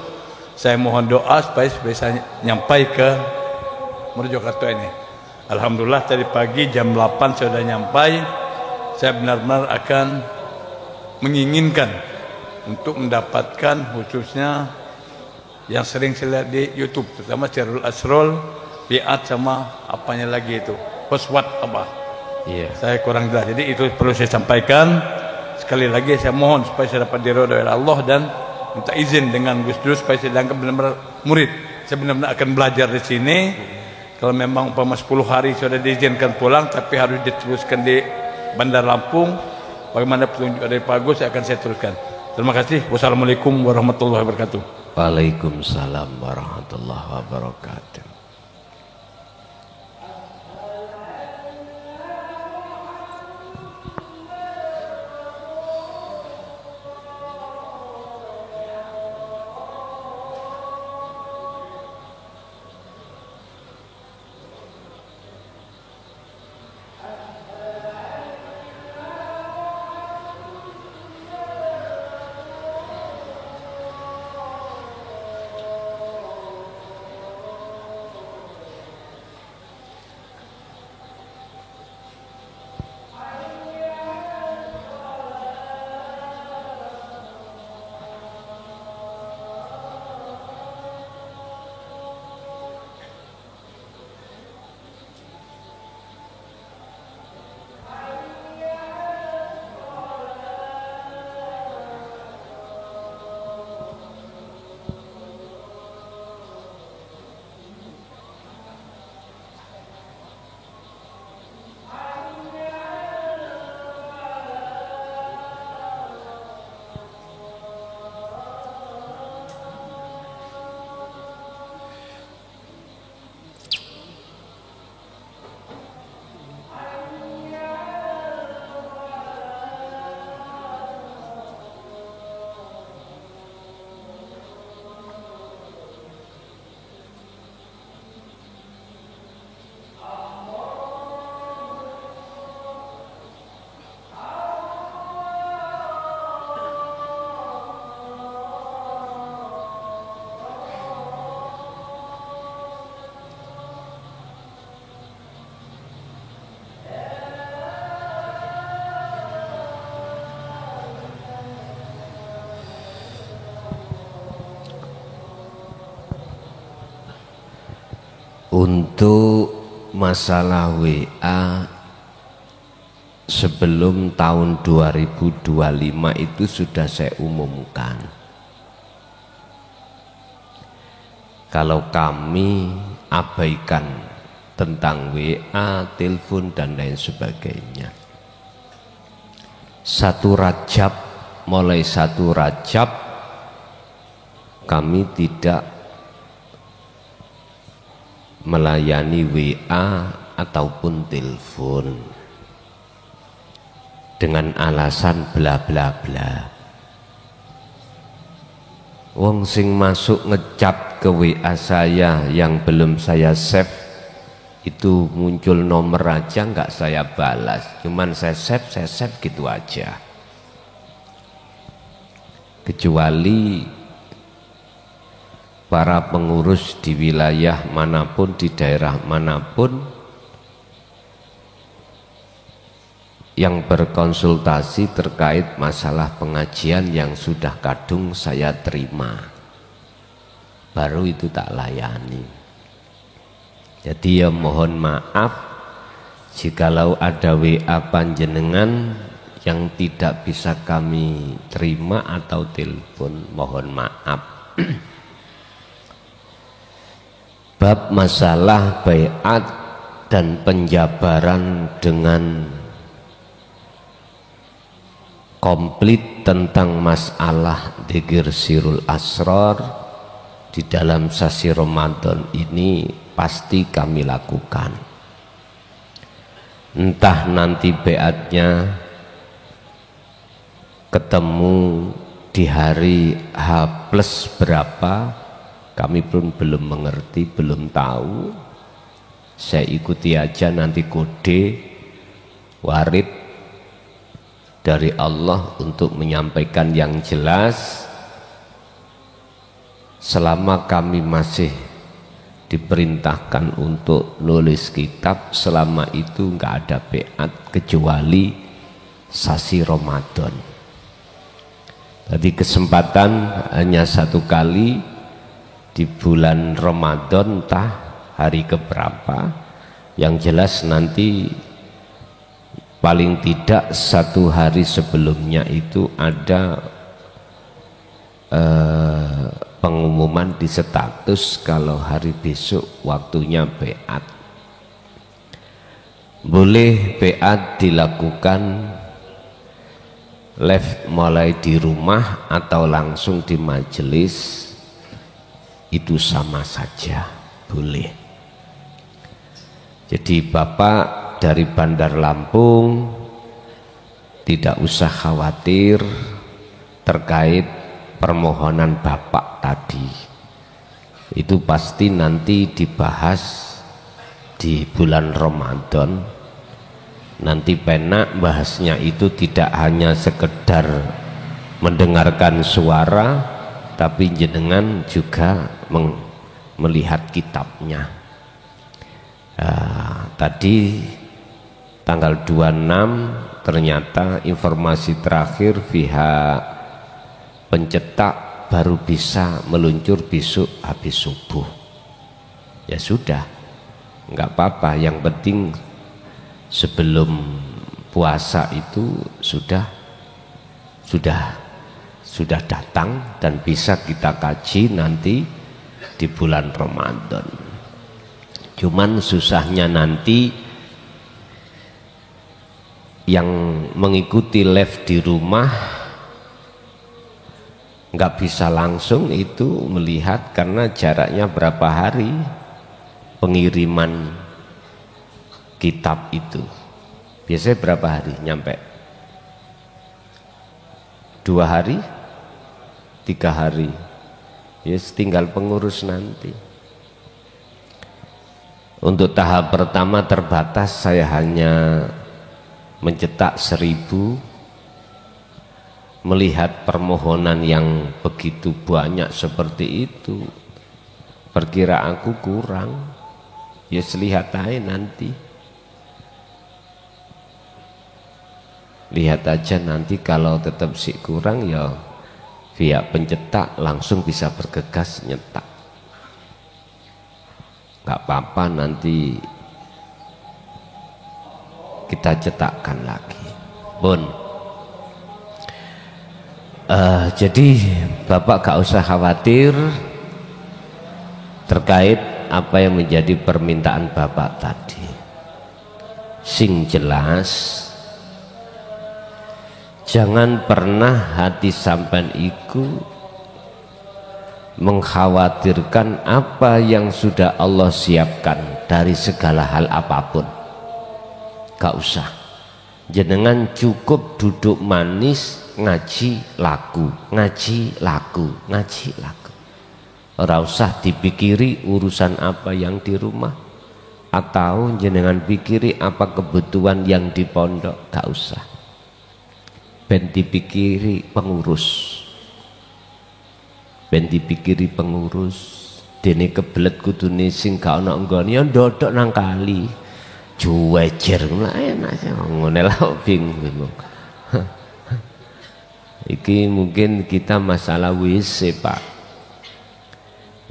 Saya mohon doa supaya bisa nyampai ke Mojokerto ini. Alhamdulillah tadi pagi jam 8 sudah nyampai. Saya benar-benar akan menginginkan untuk mendapatkan khususnya yang sering saya lihat di YouTube, terutama Sirul Asrul, biat sama apanya lagi itu, Khuswat apa? Iya. Saya kurang jelas. Jadi itu perlu saya sampaikan. Sekali lagi saya mohon supaya saya dapat diridhoi oleh Allah dan minta izin dengan Gus Dur supaya saya dianggap benar-benar murid. Saya benar-benar akan belajar di sini. Kalau memang umpama 10 hari sudah diizinkan pulang, tapi harus diteruskan di Bandar Lampung, bagaimana petunjuk dari Pak Gus akan saya teruskan. Terima kasih. Wassalamualaikum warahmatullahi wabarakatuh. Waalaikumsalam warahmatullahi wabarakatuh. Untuk masalah WA sebelum tahun 2025 itu sudah saya umumkan. Kalau kami abaikan tentang WA, telepon dan lain sebagainya. Mulai 1 Rajab kami tidak melayani WA ataupun telepon dengan alasan bla bla bla. Wong sing masuk ngecat ke WA saya yang belum saya save itu muncul nomor aja nggak saya balas, cuman saya save gitu aja. Kecuali para pengurus di wilayah manapun, di daerah manapun yang berkonsultasi terkait masalah pengajian yang sudah kadung saya terima, baru itu tak layani. Jadi ya mohon maaf jikalau ada WA panjenengan yang tidak bisa kami terima atau telepon, mohon maaf. Bab masalah baiat dan penjabaran dengan komplit tentang masalah dzikir sirul asrar di dalam sasi Ramadan ini pasti kami lakukan. Entah nanti baiatnya ketemu di hari H plus berapa, kami pun belum mengerti, belum tahu. Saya ikuti aja nanti kode warid dari Allah untuk menyampaikan yang jelas. Selama kami masih diperintahkan untuk nulis kitab, selama itu nggak ada baiat kecuali sasi Ramadan. Tadi kesempatan hanya satu kali di bulan Ramadan, entah hari keberapa, yang jelas nanti paling tidak satu hari sebelumnya itu ada pengumuman di status kalau hari besok waktunya baiat. Boleh baiat dilakukan live mulai di rumah atau langsung di majelis, itu sama saja, boleh. Jadi Bapak dari Bandar Lampung tidak usah khawatir terkait permohonan Bapak tadi. Itu pasti nanti dibahas di bulan Ramadan. Nanti penak bahasnya itu tidak hanya sekedar mendengarkan suara, tapi jenengan juga melihat kitabnya. Tadi tanggal 26 ternyata informasi terakhir pihak pencetak baru bisa meluncur besok habis subuh. Ya sudah, nggak apa-apa, yang penting sebelum puasa itu sudah datang dan bisa kita kaji nanti di bulan Ramadan. Cuman susahnya nanti yang mengikuti live di rumah nggak bisa langsung itu melihat karena jaraknya berapa hari pengiriman kitab itu. Biasanya berapa hari nyampe? 2 hari? 3 hari? Ya tinggal pengurus nanti. Untuk tahap pertama terbatas, saya hanya mencetak 1000. Melihat permohonan yang begitu banyak seperti itu, perkiraanku kurang. Ya lihat aja nanti. Lihat aja nanti, kalau tetap sih kurang ya pihak pencetak langsung bisa bergegas nyetak. Gak apa-apa, nanti kita cetakkan lagi. Jadi Bapak gak usah khawatir terkait apa yang menjadi permintaan Bapak tadi. Sing jelas, jangan pernah hati sampean iku mengkhawatirkan apa yang sudah Allah siapkan dari segala hal apapun. Gak usah, jenengan cukup duduk manis, ngaji laku, ngaji laku, ngaji laku. Ora usah dipikiri urusan apa yang di rumah, atau jenengan pikiri apa kebutuhan yang di pondok. Gak usah, ben dipikiri pengurus, ben dipikiri pengurus. Dene kebelet kudune sing gak ana nggone ya ndodok nang kali. Juwejer lah enak sih ngene lah bingung. Iki mungkin kita masalah WC Pak,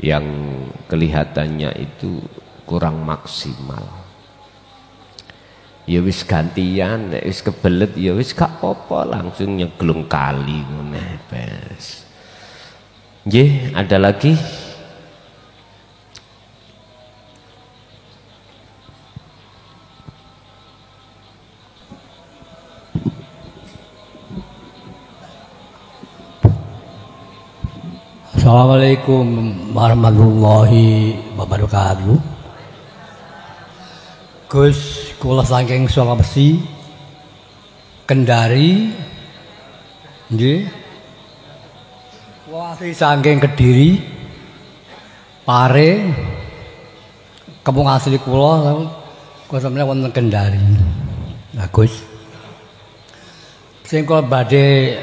yang kelihatannya itu kurang maksimal. Ya wis gantian, nek wis kebelet ya wis gak apa-apa, langsung nyeglung kali ngene bes. Nggih, ada lagi? Assalamualaikum warahmatullahi wabarakatuh. Gus, kula saking Sulawesi, Kendari, nggih. Kula asli saking Kediri, Pare, kampung asli kula sampeyan wonten Kendari. Nah, Gus, sing kula badhe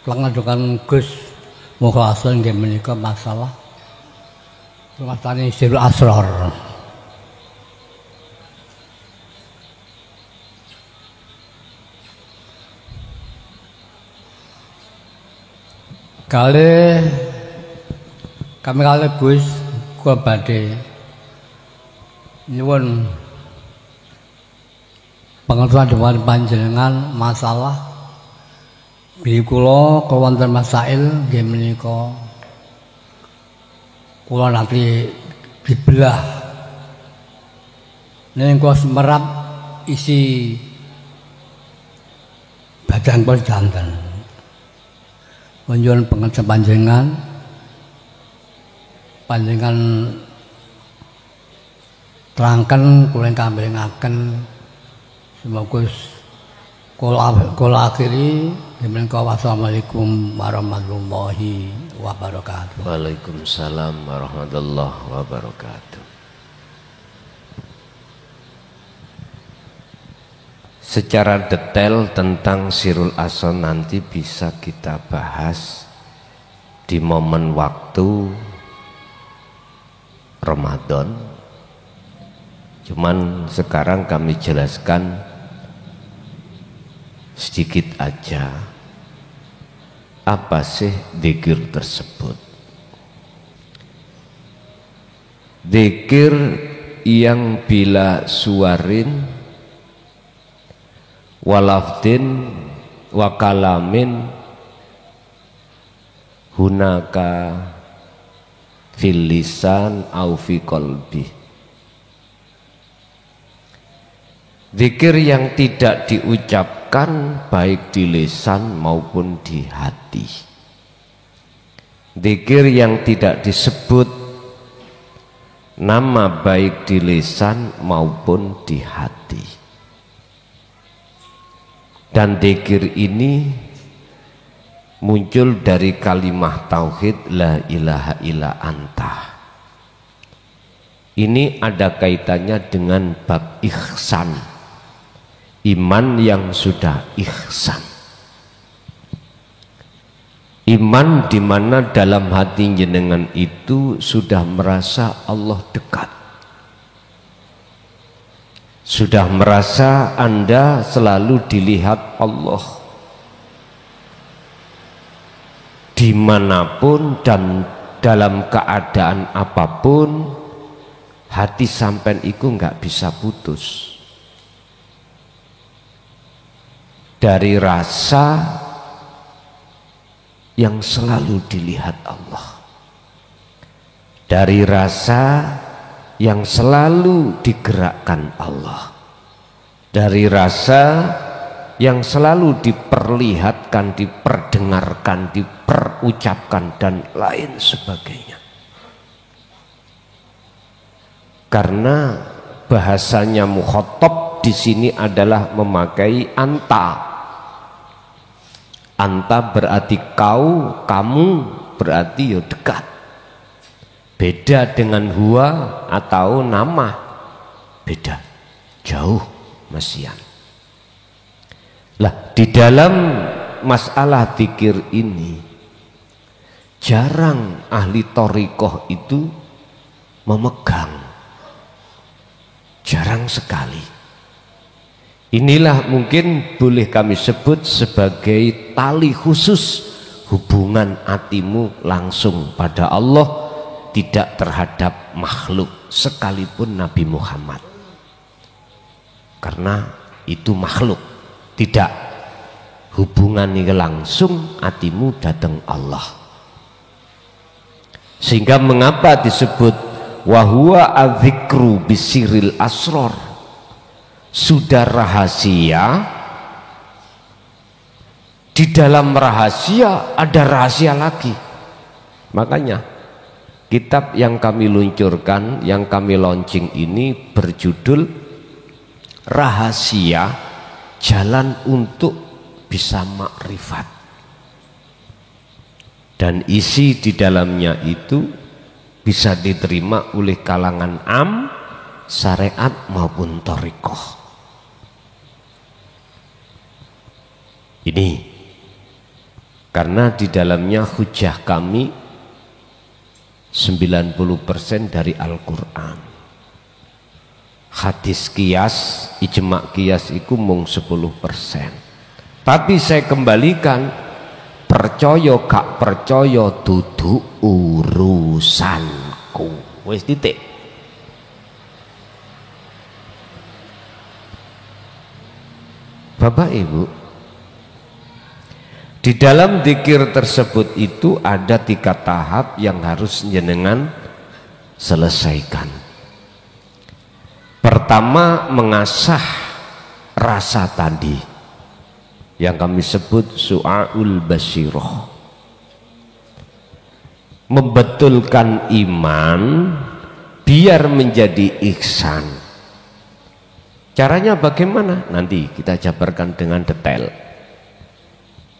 ngadukan Gus mukhlasan nggih menika masalah rumasane Sirul Asrar. Kali kami kali Gus kula badhe nyuwun pangertosan dewan panjenengan masalah bilih kula kewonten masail nggih menika kula nanti dibelah ning kula semerap isi badan kula janten nyuwun panjenengan terangkan kula kambengaken semoga kula akhiri. Wassalamualaikum warahmatullahi wabarakatuh. Waalaikumsalam warahmatullahi wabarakatuh. Secara detail tentang Sirul Asrar nanti bisa kita bahas di momen waktu Ramadan. Cuman sekarang kami jelaskan sedikit aja apa sih dzikir tersebut. Dzikir yang bila suarin walafdin wakalamin hunaka fil lisan au fi qalbi. Dzikir yang tidak diucapkan baik di lisan maupun di hati. Dzikir yang tidak disebut nama baik di lisan maupun di hati. Dan dzikir ini muncul dari kalimat tauhid la ilaha illa anta. Ini ada kaitannya dengan bab ihsan. Iman yang sudah ihsan, iman di mana dalam hati jenengan itu sudah merasa Allah dekat, sudah merasa Anda selalu dilihat Allah dimanapun dan dalam keadaan apapun, hati sampean iku nggak bisa putus dari rasa yang selalu dilihat Allah, dari rasa yang selalu digerakkan Allah, dari rasa yang selalu diperlihatkan, diperdengarkan, diperucapkan dan lain sebagainya. Karena bahasanya mukhatab di sini adalah memakai anta. Anta berarti kau, kamu berarti ya dekat. Beda dengan huwa atau nama, beda, jauh masian. Lah di dalam masalah zikir ini jarang ahli thariqah itu memegang, jarang sekali. Inilah mungkin boleh kami sebut sebagai tali khusus hubungan hatimu langsung pada Allah, tidak terhadap makhluk sekalipun Nabi Muhammad, karena itu makhluk. Tidak, hubungan ini langsung hatimu datang Allah. Sehingga mengapa disebut wahuwa adzikru bisiril asror, sudah rahasia, di dalam rahasia ada rahasia lagi. Makanya kitab yang kami luncurkan, yang kami launching ini berjudul Rahasia Jalan untuk Bisa Makrifat, dan isi di dalamnya itu bisa diterima oleh kalangan am, syariat maupun thariqah. Ini karena di dalamnya hujah kami 90% dari Al-Quran. Hadis kias, ijma kias itu mung 10%. Tapi saya kembalikan, percaya gak percaya dudu urusanku. Wis titik. Bapak Ibu, di dalam zikir tersebut itu ada 3 tahap yang harus jenengan selesaikan. Pertama, mengasah rasa tadi yang kami sebut su'aul basyirah, membetulkan iman biar menjadi ihsan. Caranya bagaimana? Nanti kita jabarkan dengan detail.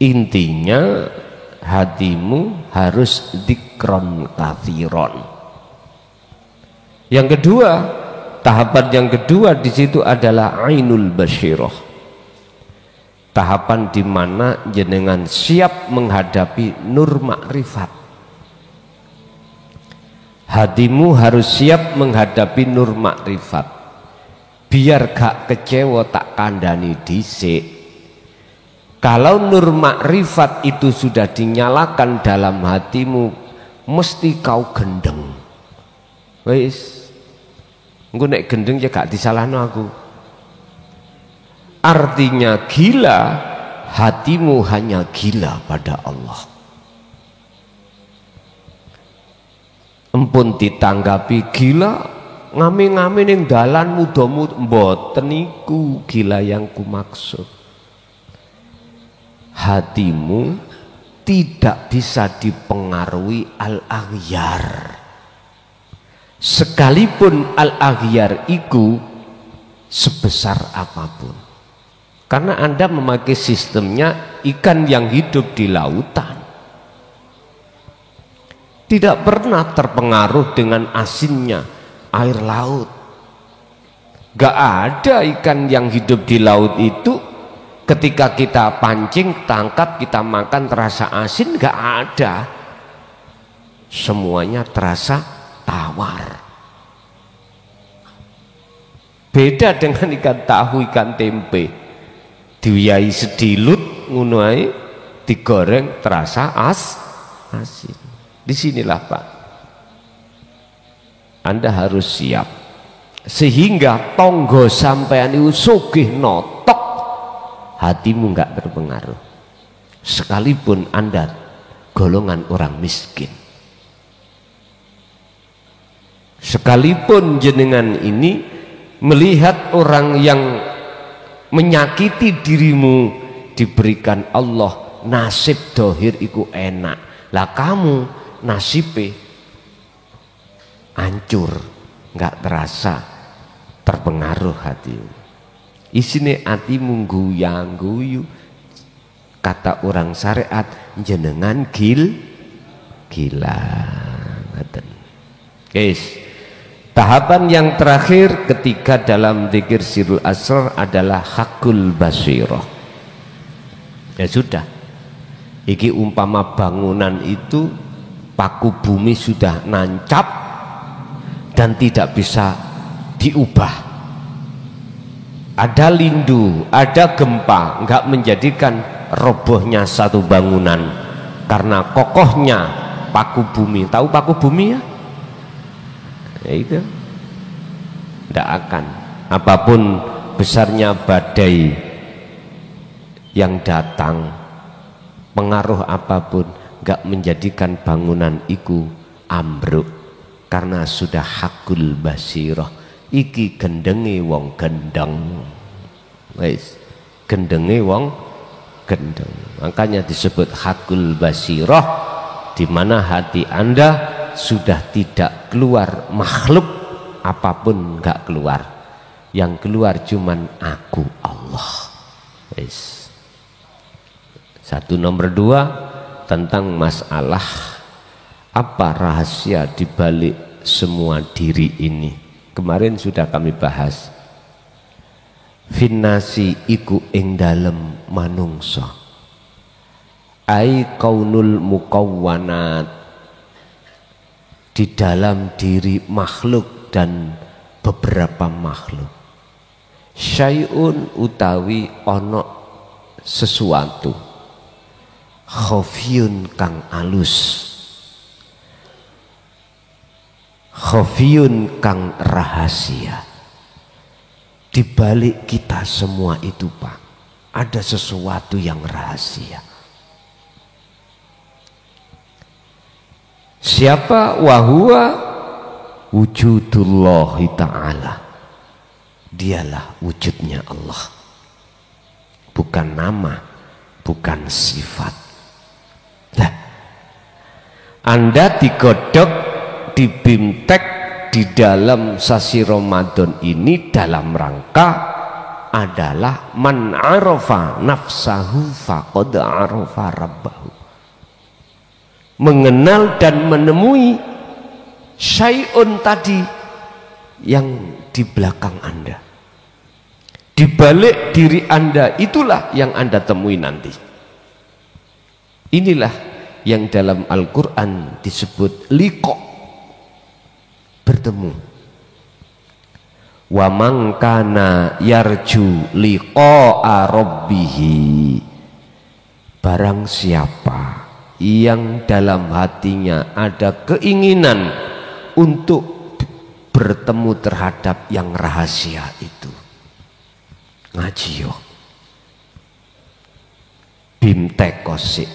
Intinya hatimu harus dzikron katsiron. Yang kedua, tahapan yang kedua di situ adalah ainul basyirah. Tahapan di mana jenengan siap menghadapi nur makrifat. Hatimu harus siap menghadapi nur makrifat. Biar gak kecewa tak kandani dhisik. Kalau nur makrifat itu sudah dinyalakan dalam hatimu, mesti kau gendeng. Wis, engko nek gendeng ya gak disalahno aku. Artinya gila, hatimu hanya gila pada Allah. Empun ditanggapi gila, ngami-ngami ning dalan mudamu, mboten niku gila yang kumaksud. Hatimu tidak bisa dipengaruhi al-aghyar. Sekalipun al-aghyar itu sebesar apapun, karena Anda memakai sistemnya ikan yang hidup di lautan, tidak pernah terpengaruh dengan asinnya air laut. Gak ada ikan yang hidup di laut itu ketika kita pancing, tangkap, kita makan terasa asin, gak ada. Semuanya terasa tawar. Beda dengan ikan tahu, ikan tempe, diwiyahi sedilut ngono ae, digoreng terasa asin. Disinilah Pak, Anda harus siap sehingga tonggo sampean itu sugih notok, hatimu nggak berpengaruh sekalipun Anda golongan orang miskin. Sekalipun jenengan ini melihat orang yang menyakiti dirimu, diberikan Allah nasib dohir iku enak. Lah kamu nasibe hancur, nggak terasa, terpengaruh hatimu. Isine hatimu guyang guyu. Kata orang syariat, jenengan gila. Guys, tahapan yang terakhir ketiga dalam zikir sirul asrar adalah hakul basirah. Ya sudah, iki umpama bangunan itu paku bumi sudah nancap dan tidak bisa diubah. Ada lindu, ada gempa, enggak menjadikan robohnya satu bangunan karena kokohnya paku bumi. Tahu paku bumi ya? Ya itu tidak akan, apapun besarnya badai yang datang, pengaruh apapun enggak menjadikan bangunan itu ambruk karena sudah hakul basirah. Iki gendenge wong gendeng, wis gendenge wong gendeng. Makanya disebut hakul basirah, di mana hati Anda sudah tidak keluar makhluk apapun, enggak keluar. Yang keluar cuman aku Allah. Wis. Satu. Nomor dua, tentang masalah apa rahasia di balik semua diri ini. Kemarin sudah kami bahas. Finnasi iku ing dalem manungsa. Ai kaunul mukawwanat, di dalam diri makhluk dan beberapa makhluk. Syai'un utawi ono sesuatu. Khafiyun kang alus. Khafiyun kang rahasia. Di balik kita semua itu Pak, ada sesuatu yang rahasia. Siapa? Wahuwa wujudullahi ta'ala. Dialah wujudnya Allah, bukan nama, bukan sifat. Lah, Anda digodok, dibimtek di dalam sasi Ramadan ini dalam rangka adalah man arafa nafsahu faqad arafa rabbahu. Mengenal dan menemui syai'un tadi yang di belakang Anda, di balik diri Anda, itulah yang Anda temui nanti. Inilah yang dalam Al-Quran disebut liqa, bertemu. Wa man kana yarju liqa'a rabbih, barang siapa yang dalam hatinya ada keinginan untuk bertemu terhadap yang rahasia itu, ngaji yo bimtekosik.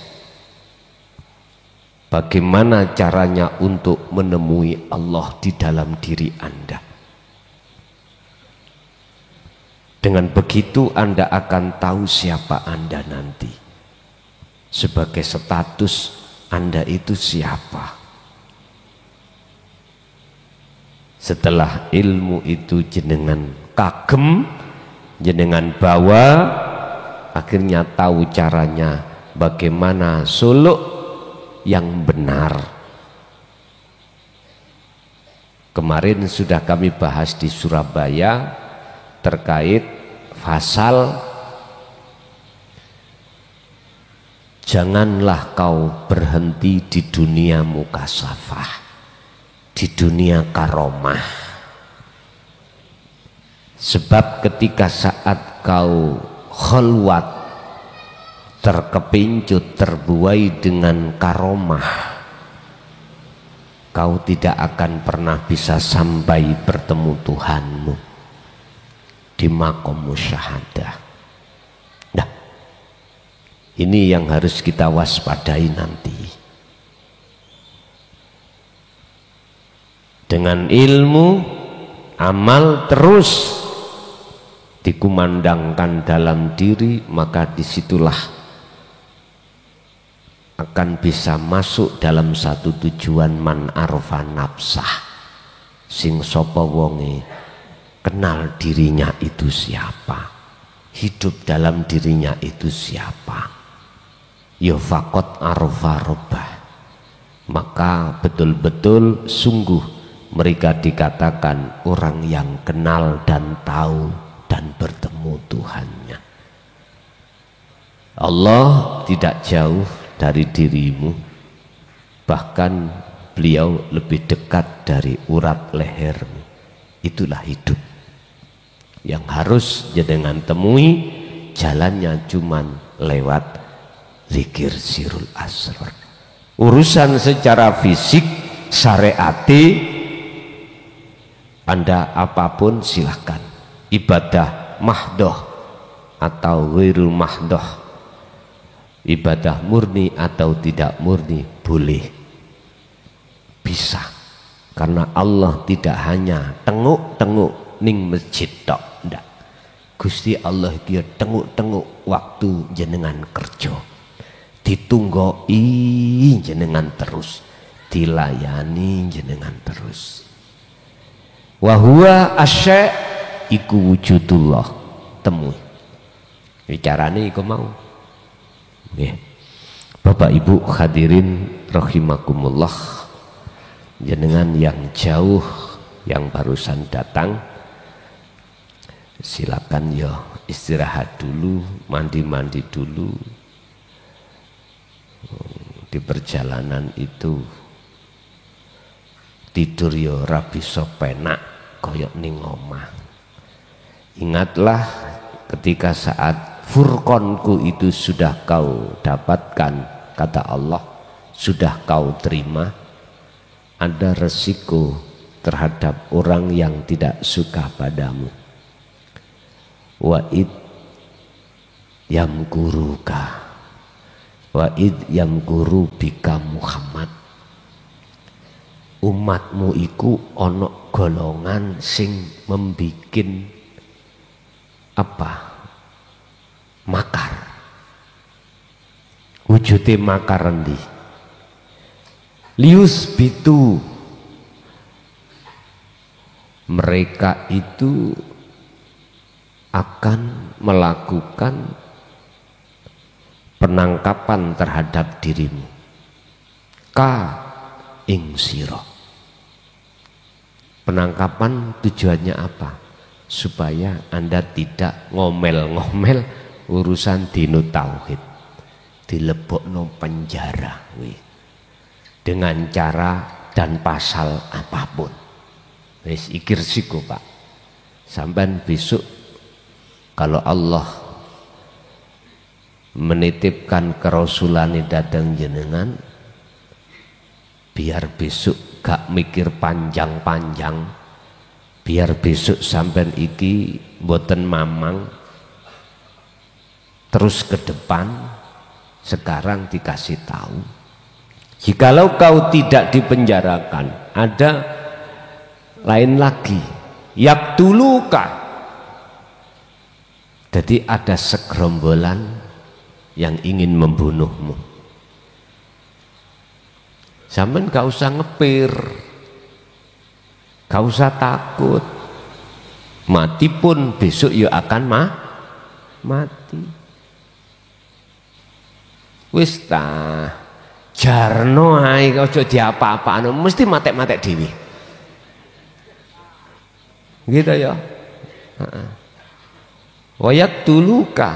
Bagaimana caranya untuk menemui Allah di dalam diri Anda? Dengan begitu Anda akan tahu siapa Anda nanti. Sebagai status Anda itu siapa. Setelah ilmu itu jenengan kagem, jenengan bawa, akhirnya tahu caranya bagaimana suluk yang benar. Kemarin sudah kami bahas di Surabaya terkait fasal janganlah kau berhenti di dunia mukasafah, di dunia karomah. Sebab ketika saat kau khalwat, terkepincut, terbuai dengan karomah, kau tidak akan pernah bisa sampai bertemu Tuhanmu di maqam musyahadah. Nah, ini yang harus kita waspadai nanti. Dengan ilmu, amal terus dikumandangkan dalam diri, maka disitulah akan bisa masuk dalam satu tujuan man arfa nafsah, sing sapa wonge kenal dirinya itu siapa, hidup dalam dirinya itu siapa, ya faqat arfa rabbah, maka betul-betul sungguh mereka dikatakan orang yang kenal dan tahu dan bertemu Tuhannya. Allah tidak jauh dari dirimu, bahkan beliau lebih dekat dari urat lehermu. Itulah hidup yang harus jenengan temui, jalannya cuman lewat zikir sirul asrar. Urusan secara fisik syariati Anda apapun silahkan, ibadah mahdoh atau wirul mahdoh, ibadah murni atau tidak murni, boleh, bisa, karena Allah tidak hanya tenguk-tenguk ning masjid tok, ndak. Gusti Allah dia tenguk-tenguk waktu jenengan kerja, ditunggoi jenengan terus, dilayani jenengan terus. Wa huwa asya' iku wujudullah, temui. Bicarane iku mau. Nggih. Bapak Ibu hadirin rahimakumullah, jenengan yang jauh yang barusan datang, silakan ya istirahat dulu, mandi-mandi dulu. Di perjalanan itu tidur ya ora bisa penak koyok ning omah. Ingatlah ketika saat furqanku itu sudah kau dapatkan, kata Allah, sudah kau terima, ada resiko terhadap orang yang tidak suka padamu. Wa'id yamkuruka, wa'id yamkuru bika Muhammad. Umatmu iku ono golongan sing membikin apa? Makar. Wujude makar endi? Lius bitu, mereka itu akan melakukan penangkapan terhadap dirimu. Ka ing sira. Penangkapan tujuannya apa? Supaya Anda tidak ngomel-ngomel urusan dino tauhid, dilebokno penjara dengan cara dan pasal apapun. Wis ikir siku Pak, sampean besok kalau Allah menitipkan kerasulan datang jenengan, biar besok gak mikir panjang-panjang, biar besok sampean iki mboten mamang, terus ke depan. Sekarang dikasih tahu, jikalau kau tidak dipenjarakan, ada lain lagi, yaktuluka. Jadi ada segerombolan yang ingin membunuhmu. Sampeyan gak usah ngepir, gak usah takut, mati pun besok ya akan mati. Wis ta jarno ae, aja diapa-apano, mesti matek-matek dhewe. Gitu ya. Heeh. Wayat duluka,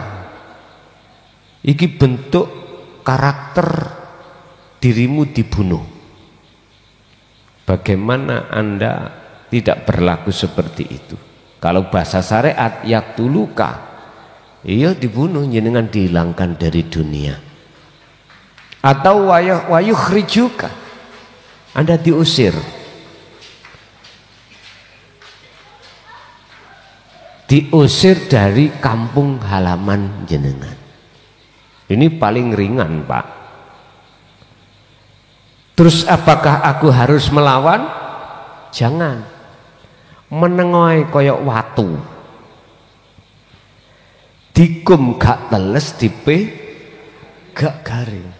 iki bentuk karakter dirimu dibunuh. Bagaimana Anda tidak berlaku seperti itu? Kalau bahasa syariat yaktuluka, iya dibunuh, jenengan dihilangkan dari dunia. Atau wayukhrijuka, Anda diusir. Diusir dari kampung halaman jenengan. Ini paling ringan Pak. Terus apakah aku harus melawan? Jangan. Menengoy koyok watu. dikum gak teles dipe gak garing.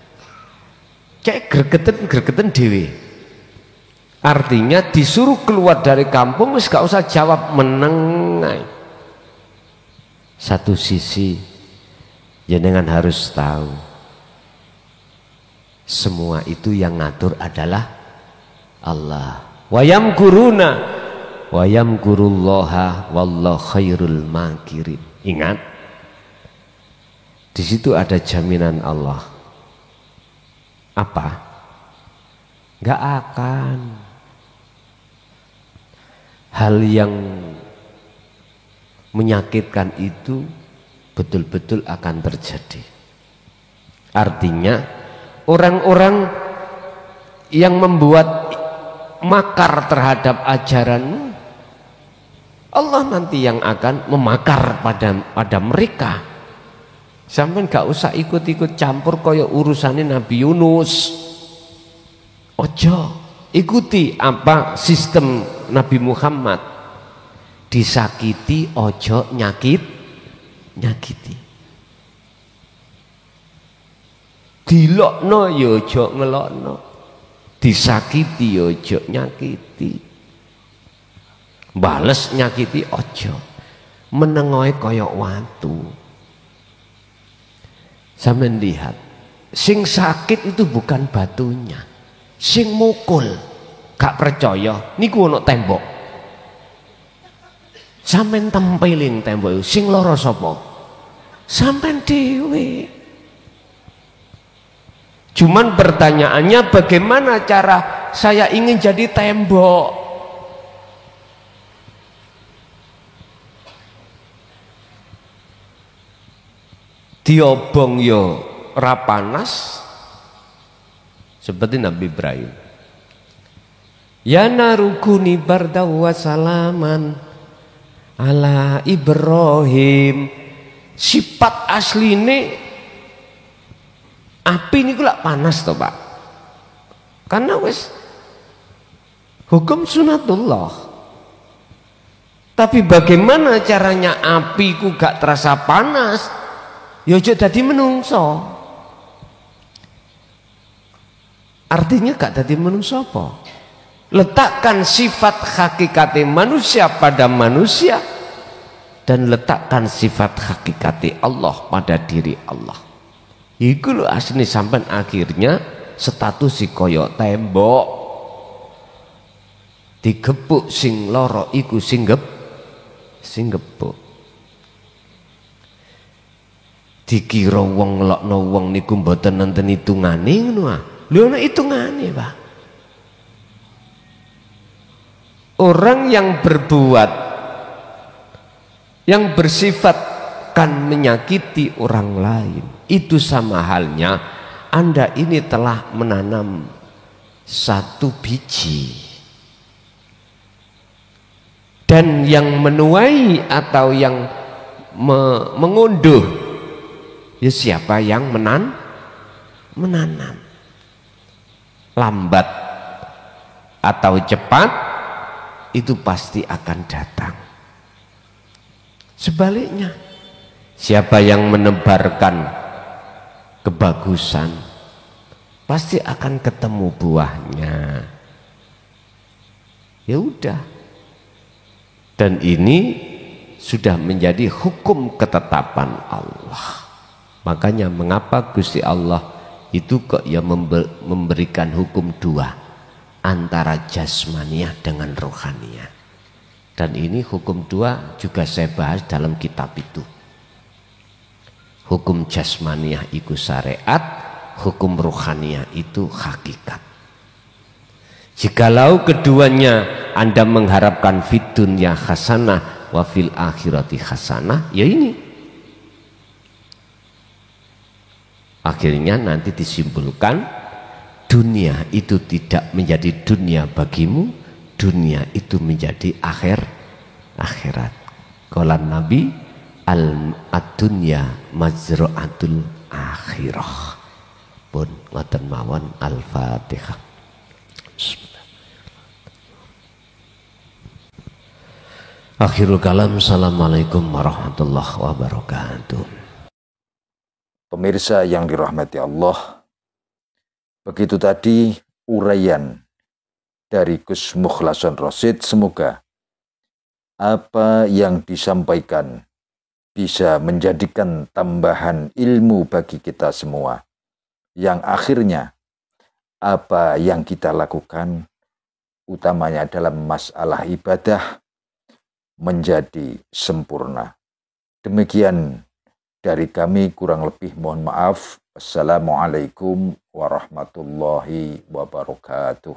Kayak gregeten dewe. Artinya disuruh keluar dari kampung wis gak usah jawab menengai. Satu sisi jenengan harus tahu semua itu yang ngatur adalah Allah. Wayam gurullaha wallahu khairul makirin. Ingat, di situ ada jaminan Allah. Apa? Gak akan hal yang menyakitkan itu betul-betul akan terjadi. Artinya orang-orang yang membuat makar terhadap ajaranmu, Allah nanti yang akan memakar pada mereka. Sampai gak usah ikut-ikut campur kaya urusannya Nabi Yunus. Ojo ikuti apa sistem Nabi Muhammad. Disakiti ojo nyakiti. Dilokno ya ojo ngelokno. Disakiti ya ojo nyakiti. Bales nyakiti ojo. Menengoe kaya watu. Sampeyan lihat, sing sakit itu bukan batunya, sing mukul. Gak percaya, niku ono tembok. Sampeyan tempelin tembok, sing lara sapa? Sampeyan dhewe. Cuman pertanyaannya bagaimana cara saya ingin jadi tembok? Diobong yo rapanas seperti Nabi Ibrahim. Ya narukuni bardaw wa salaman ala Ibrahim. Sifat asline api niku lak panas to, Pak. Karena wis hukum sunatullah. Tapi bagaimana caranya api ku gak terasa panas? Ya aja dadi menungso. Artinya gak dadi menungso apa? Letakkan sifat hakikati manusia pada manusia dan letakkan sifat hakikati Allah pada diri Allah. Iku lho asli sampai akhirnya status si koyo tembok. Digepuk sing loro iku sing gepuk. Dikira wong ngelokno wong niku mboten nenten hitungane ngono ah. Lho ana hitungane, Pak. Orang yang berbuat yang bersifat kan menyakiti orang lain, itu sama halnya Anda ini telah menanam satu biji. Dan yang menuai atau yang mengunduh ya siapa yang menanam. Lambat atau cepat itu pasti akan datang. Sebaliknya, siapa yang menebarkan kebagusan pasti akan ketemu buahnya. Ya udah. Dan ini sudah menjadi hukum ketetapan Allah. Makanya mengapa Gusti Allah itu kok ya memberikan hukum dua antara jasmaniah dengan rohaniah. Dan ini hukum dua juga saya bahas dalam kitab itu. Hukum jasmaniah itu syariat, hukum rohaniah itu hakikat. Jikalau keduanya Anda mengharapkan fid dunya hasanah wa fil akhirati hasanah, ya ini. Akhirnya nanti disimpulkan dunia itu tidak menjadi dunia bagimu, dunia itu menjadi akhirat. Qala Nabi ad-dunya mazra'atul akhirah. Pun ngoten mawon. Al-Fatihah. Bismillah. Akhirul kalam, assalamualaikum warahmatullahi wabarakatuh. Pemirsa yang dirahmati Allah, begitu tadi uraian dari Gus Mukhlason Rosid. Semoga apa yang disampaikan bisa menjadikan tambahan ilmu bagi kita semua, yang akhirnya apa yang kita lakukan, utamanya dalam masalah ibadah, menjadi sempurna. Demikian dari kami, kurang lebih mohon maaf. Assalamualaikum warahmatullahi wabarakatuh.